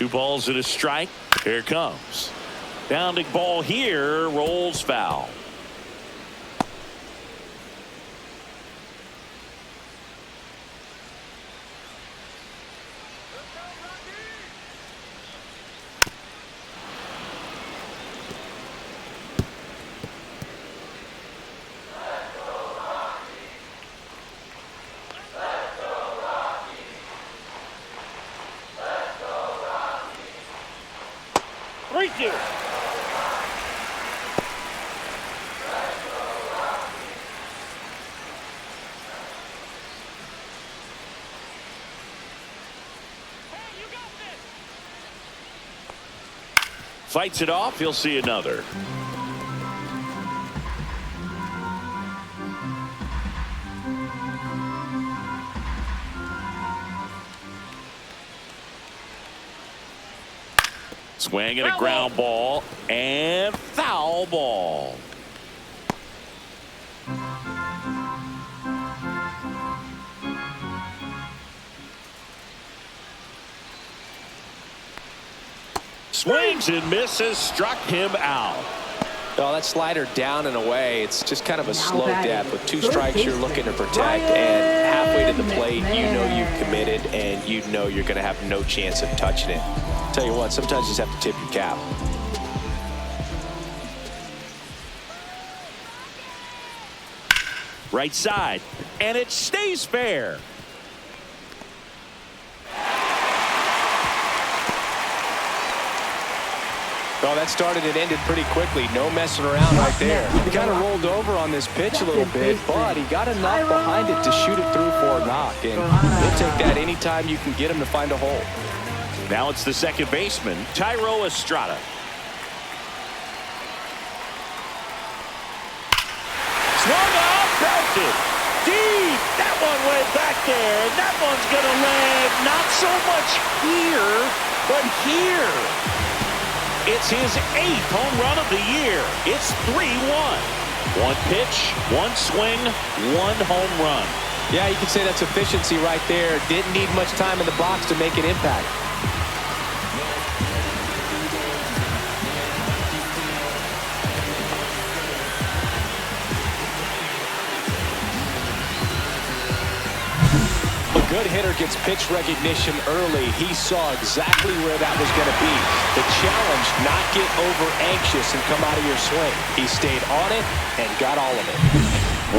2 balls and a strike. Here it comes. Bounding ball here, rolls foul. Fights it off. He'll see another. Swing and a ground ball and foul ball. Swings and misses, struck him out. Oh, that slider down and away. It's just kind of a slow death. With 2 strikes, you're looking to protect, and halfway to the plate, you know you've committed, and you know you're going to have no chance of touching it. Tell you what, sometimes you just have to tip your cap. Right side, and it stays fair. Well, that started and ended pretty quickly. No messing around right there. He kind of rolled over on this pitch a little bit, but he got enough behind it to shoot it through for a knock. And he'll take that anytime you can get him to find a hole. Now it's the second baseman, Thairo Estrada. Swung out, belted. Deep. That one went back there. And that one's going to land not so much here, but here. It's his 8th home run of the year. It's 3-1. 1 pitch, 1 swing, 1 home run. Yeah, you can say that's efficiency right there. Didn't need much time in the box to make an impact. Good hitter gets pitch recognition early. He saw exactly where that was going to be. The challenge, not get over anxious and come out of your swing. He stayed on it and got all of it.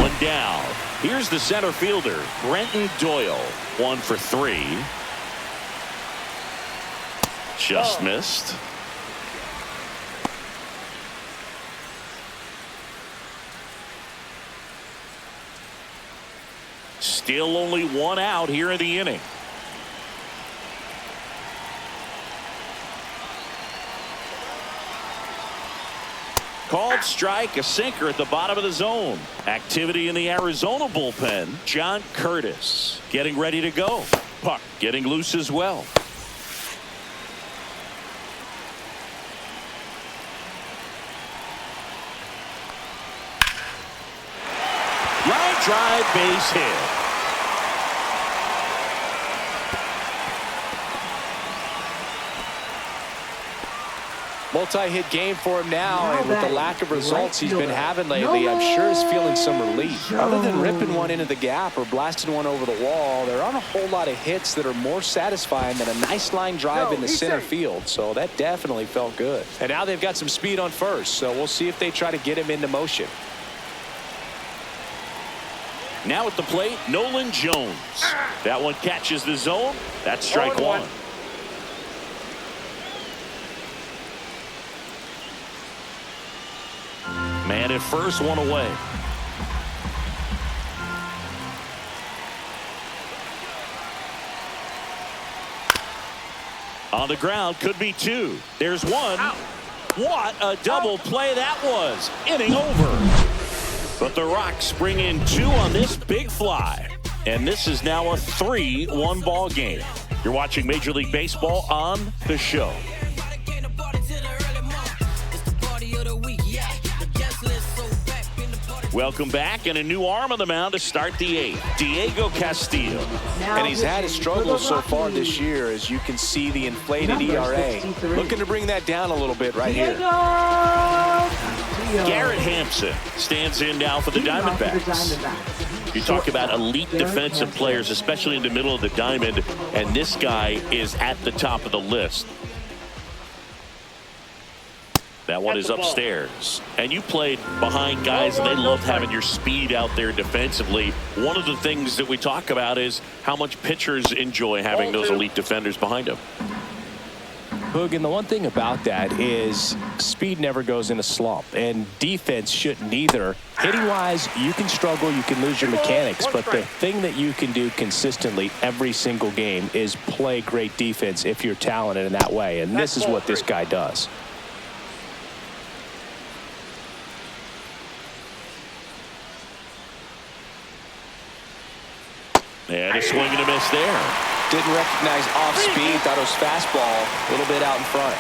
1 down. Here's the center fielder, Brenton Doyle. 1 for 3. Just missed. Still only 1 out here in the inning. Called strike, a sinker at the bottom of the zone. Activity in the Arizona bullpen. John Curtis getting ready to go. Puck getting loose as well. Line drive, base hit. Multi-hit game for him now, and with the lack of results he's been having lately, I'm sure he's feeling some relief. Other than ripping one into the gap or blasting one over the wall, there aren't a whole lot of hits that are more satisfying than a nice line drive in the center field, so that definitely felt good. And now they've got some speed on first, so we'll see if they try to get him into motion. Now at the plate, Nolan Jones. That one catches the zone. That's strike 1. Man at first, 1 away. On the ground, could be 2. There's 1. What a double play that was. Inning over. But the Rocks bring in 2 on this big fly. And this is now a 3-1 ball game. You're watching Major League Baseball on The Show. Welcome back, and a new arm on the mound to start the 8th, Diego Castillo. And he's had his struggles so far this year, as you can see the inflated ERA. Looking to bring that down a little bit right here. Garrett Hampson stands in now for the Diamondbacks. You talk about elite defensive players, especially in the middle of the diamond, and this guy is at the top of the list. That one is upstairs. And you played behind guys, and they love having your speed out there defensively. One of the things that we talk about is how much pitchers enjoy having those elite defenders behind them. Hoog, and the one thing about that is speed never goes in a slump, and defense shouldn't either. Hitting-wise, you can struggle, you can lose your mechanics, but the thing that you can do consistently every single game is play great defense if you're talented in that way, and this is what this guy does. And a swing and a miss there. Didn't recognize off speed, thought it was fastball, a little bit out in front.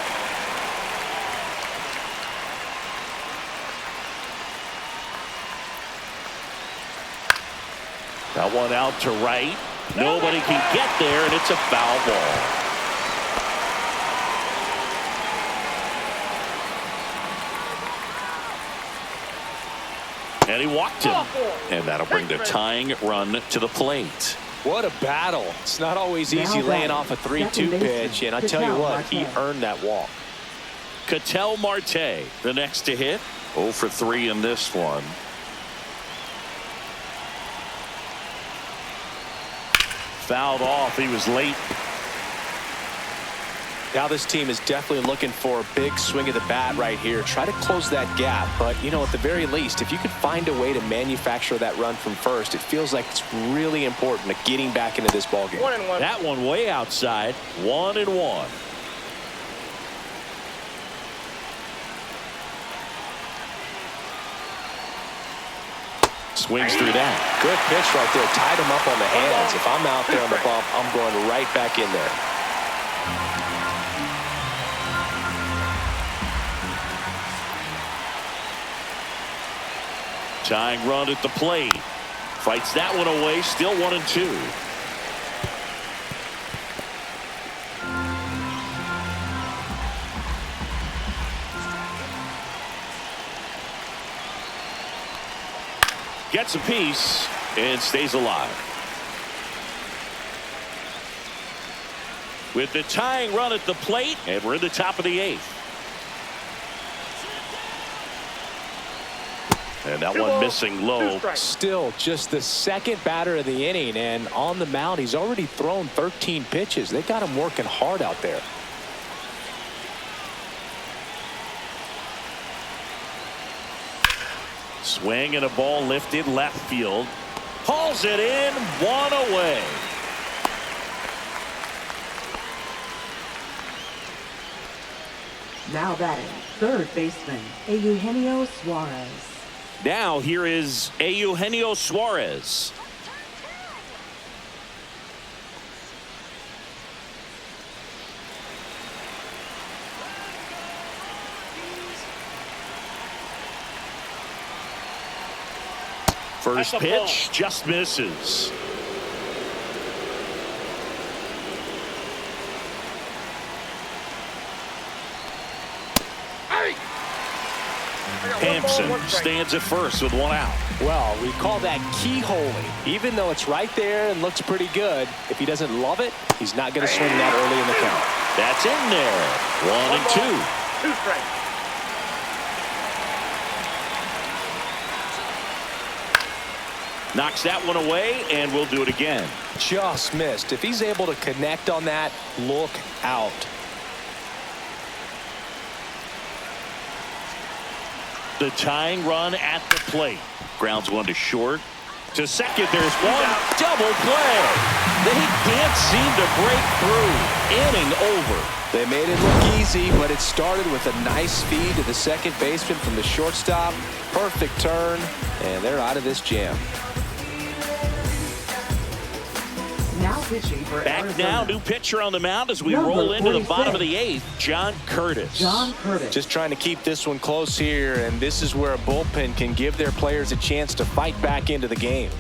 That one out to right. Nobody can get there, and it's a foul ball. And he walked him. And that'll bring the tying run to the plate. What a battle. It's not always easy laying off a 3-2 pitch, and I tell you what, he earned that walk. Ketel Marte, the next to hit. 0 for 3 in this one. Fouled off. He was late. Now this team is definitely looking for a big swing of the bat right here. Try to close that gap. But, you know, at the very least, if you could find a way to manufacture that run from first, it feels like it's really important to getting back into this ballgame. 1-1. That one way outside. 1-1. Swings through that. Good pitch right there. Tied him up on the hands. If I'm out there on the bump, I'm going right back in there. Tying run at the plate. Fights that one away. Still 1-2. Gets a piece and stays alive. With the tying run at the plate, and we're in the top of the 8th. And that one missing low. Still just the second batter of the inning, and on the mound he's already thrown 13 pitches. They got him working hard out there. Swing and a ball lifted left field. Hauls it in, 1 away. Now batting, third baseman, Eugenio Suarez. Now here is Eugenio Suarez. First pitch just misses. Hampson stands at first with 1 out. Well, we call that keyholing. Even though it's right there and looks pretty good, if he doesn't love it, he's not going to swing that early in the count. That's in there. 1 and 2. 2 strikes. Knocks that one away, and we'll do it again. Just missed. If he's able to connect on that, look out. The tying run at the plate. Grounds one to short. To second, there's one. Double play. They can't seem to break through. Inning over. They made it look easy, but it started with a nice feed to the second baseman from the shortstop. Perfect turn, and they're out of this jam. Now pitching for Back Arizona. now, new pitcher on the mound as we Number roll into the 46. bottom of the 8th, John Curtis. John Curtis. Just trying to keep this one close here, and this is where a bullpen can give their players a chance to fight back into the game.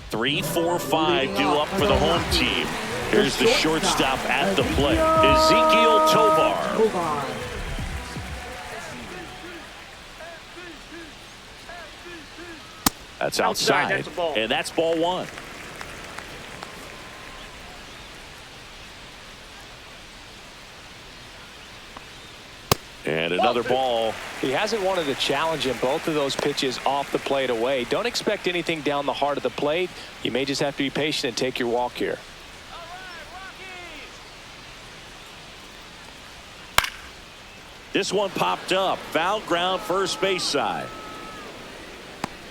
3, 4, 5 due up for the home team. Here's the shortstop at the plate, Ezekiel Tovar. That's outside, That's a ball. and that's ball 1. And another ball. He hasn't wanted to challenge him both of those pitches off the plate away. Don't expect anything down the heart of the plate. You may just have to be patient and take your walk here. This one popped up. Foul ground, first base side.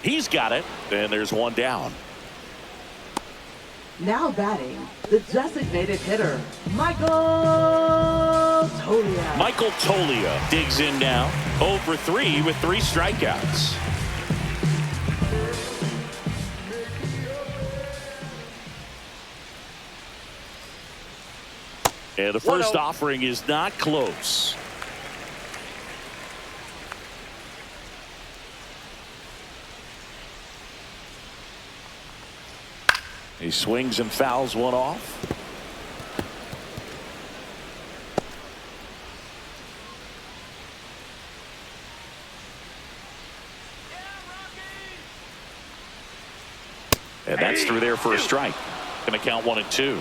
He's got it, and there's one down. Now batting, the designated hitter, Michael Tolia. Michael Tolia digs in now. 0 for 3 with 3 strikeouts. And the first 1-0. offering is not close. He swings and fouls one off. And that's through there for a strike. Going to count 1 and 2.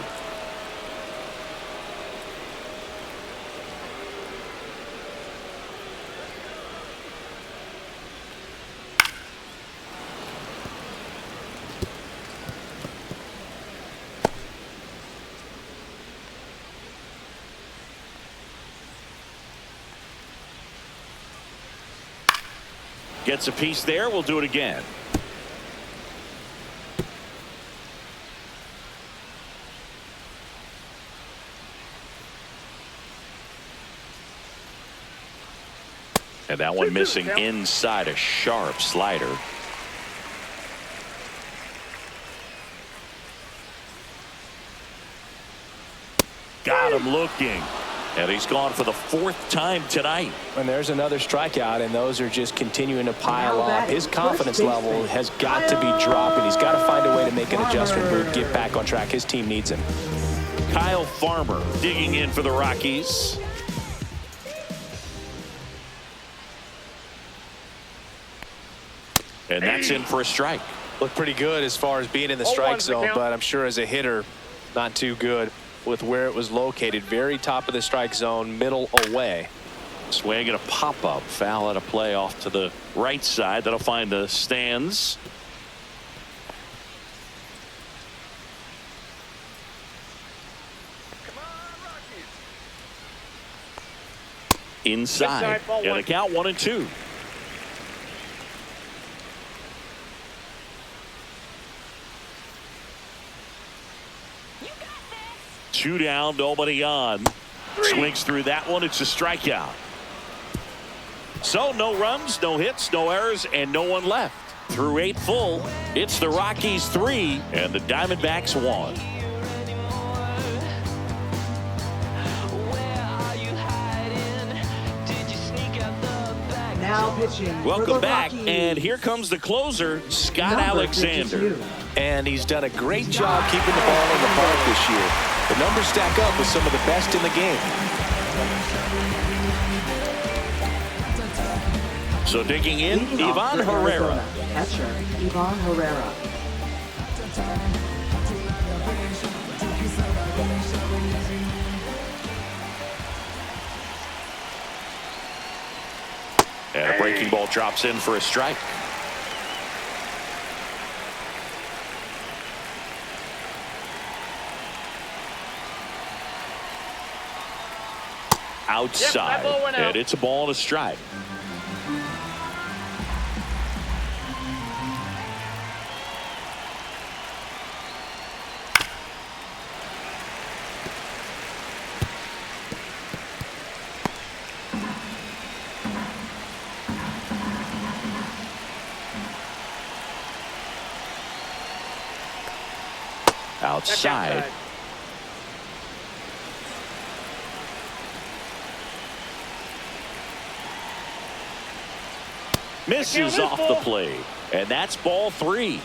Gets a piece there. We'll do it again. And that one missing inside, a sharp slider. Got him looking. And he's gone for the 4th time tonight. And there's another strikeout, and those are just continuing to pile up. His confidence level has got to be dropping. He's got to find a way to make an adjustment move, get back on track. His team needs him. Kyle Farmer digging in for the Rockies. And that's in for a strike. Looked pretty good as far as being in the strike zone, but I'm sure as a hitter, not too good with where it was located. Very top of the strike zone, middle away. Swing and a pop-up. Foul out of play off to the right side. That'll find the stands. Inside. And a count 1 and 2. Two down, nobody on. Swings through that one. It's a strikeout. So no runs, no hits, no errors, and no one left. Through 8 full, it's the Rockies 3 and the Diamondbacks 1. Now pitching. Welcome back, and here comes the closer, Scott Alexander. And he's done a great job keeping the ball in the park this year. The numbers stack up with some of the best in the game. So digging in, Ivan Herrera. Catcher, Ivan Herrera. And a breaking ball drops in for a strike. Outside, and it's a ball and a strike. outside. Misses off the plate, and that's ball 3.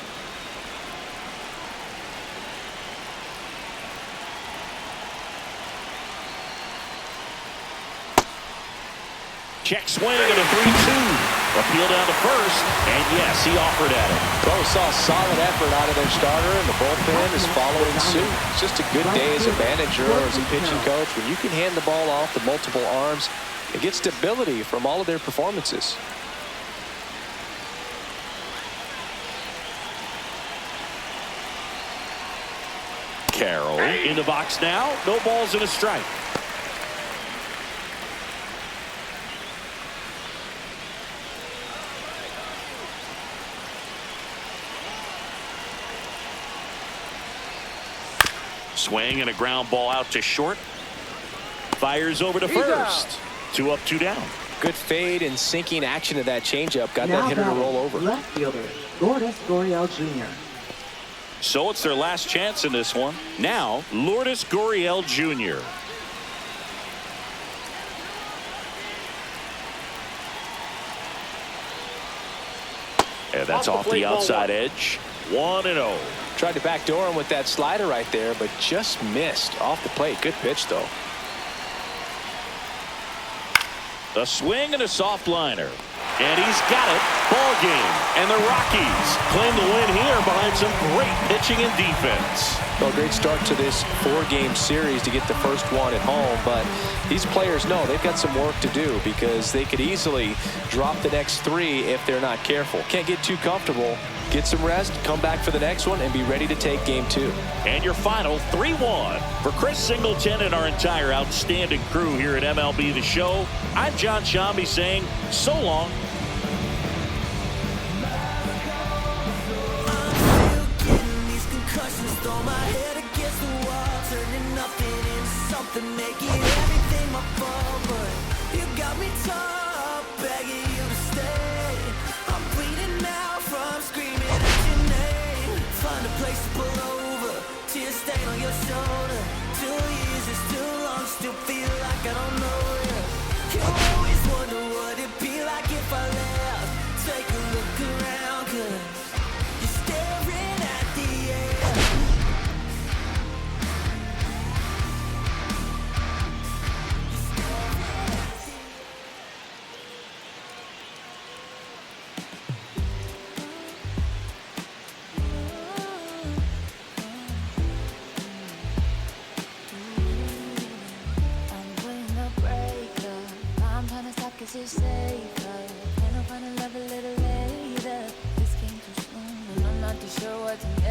Check swing and a 3-2. Appeal down to first, and yes, he offered at it. Well, we saw solid effort out of their starter, and the bullpen is following suit. It's just a good day as a manager or as a pitching coach. When you can hand the ball off to multiple arms, it gets stability from all of their performances. Carroll in the box now. No balls and a strike. Swing and a ground ball out to short. Fires over to first. 2 up, 2 down. Good fade and sinking action of that changeup. Got Now that hitter to batting, roll over. left fielder, Lourdes Gurriel Jr. So it's their last chance in this one. Now, Lourdes Gurriel Jr. And that's off the outside edge. 1-0. Tried to backdoor him with that slider right there, but just missed off the plate. Good pitch, though. A swing and a soft liner. And he's got it. Ball game. And the Rockies claim the win here behind some great pitching and defense. Well, great start to this 4-game series to get the first one at home, but these players know they've got some work to do because they could easily drop the next 3 if they're not careful. Can't get too comfortable. Get some rest, come back for the next one, and be ready to take game 2. And your final 3-1. For Chris Singleton and our entire outstanding crew here at MLB The Show, I'm John Shambi saying so long. Throw my head against the wall, turning nothing into something, making everything my fault. But you got me top, begging you to stay. I'm bleeding now from screaming at your name. Find a place to pull over, tears stain on your shoulder. 2 years is too long, still feel like I don't know you. You always wonder what it'd be like if I left. Take a look around, 'cause you're staring at the air. It's safer, and I'll find a love a little later. This came too soon, and I'm not too sure what to make.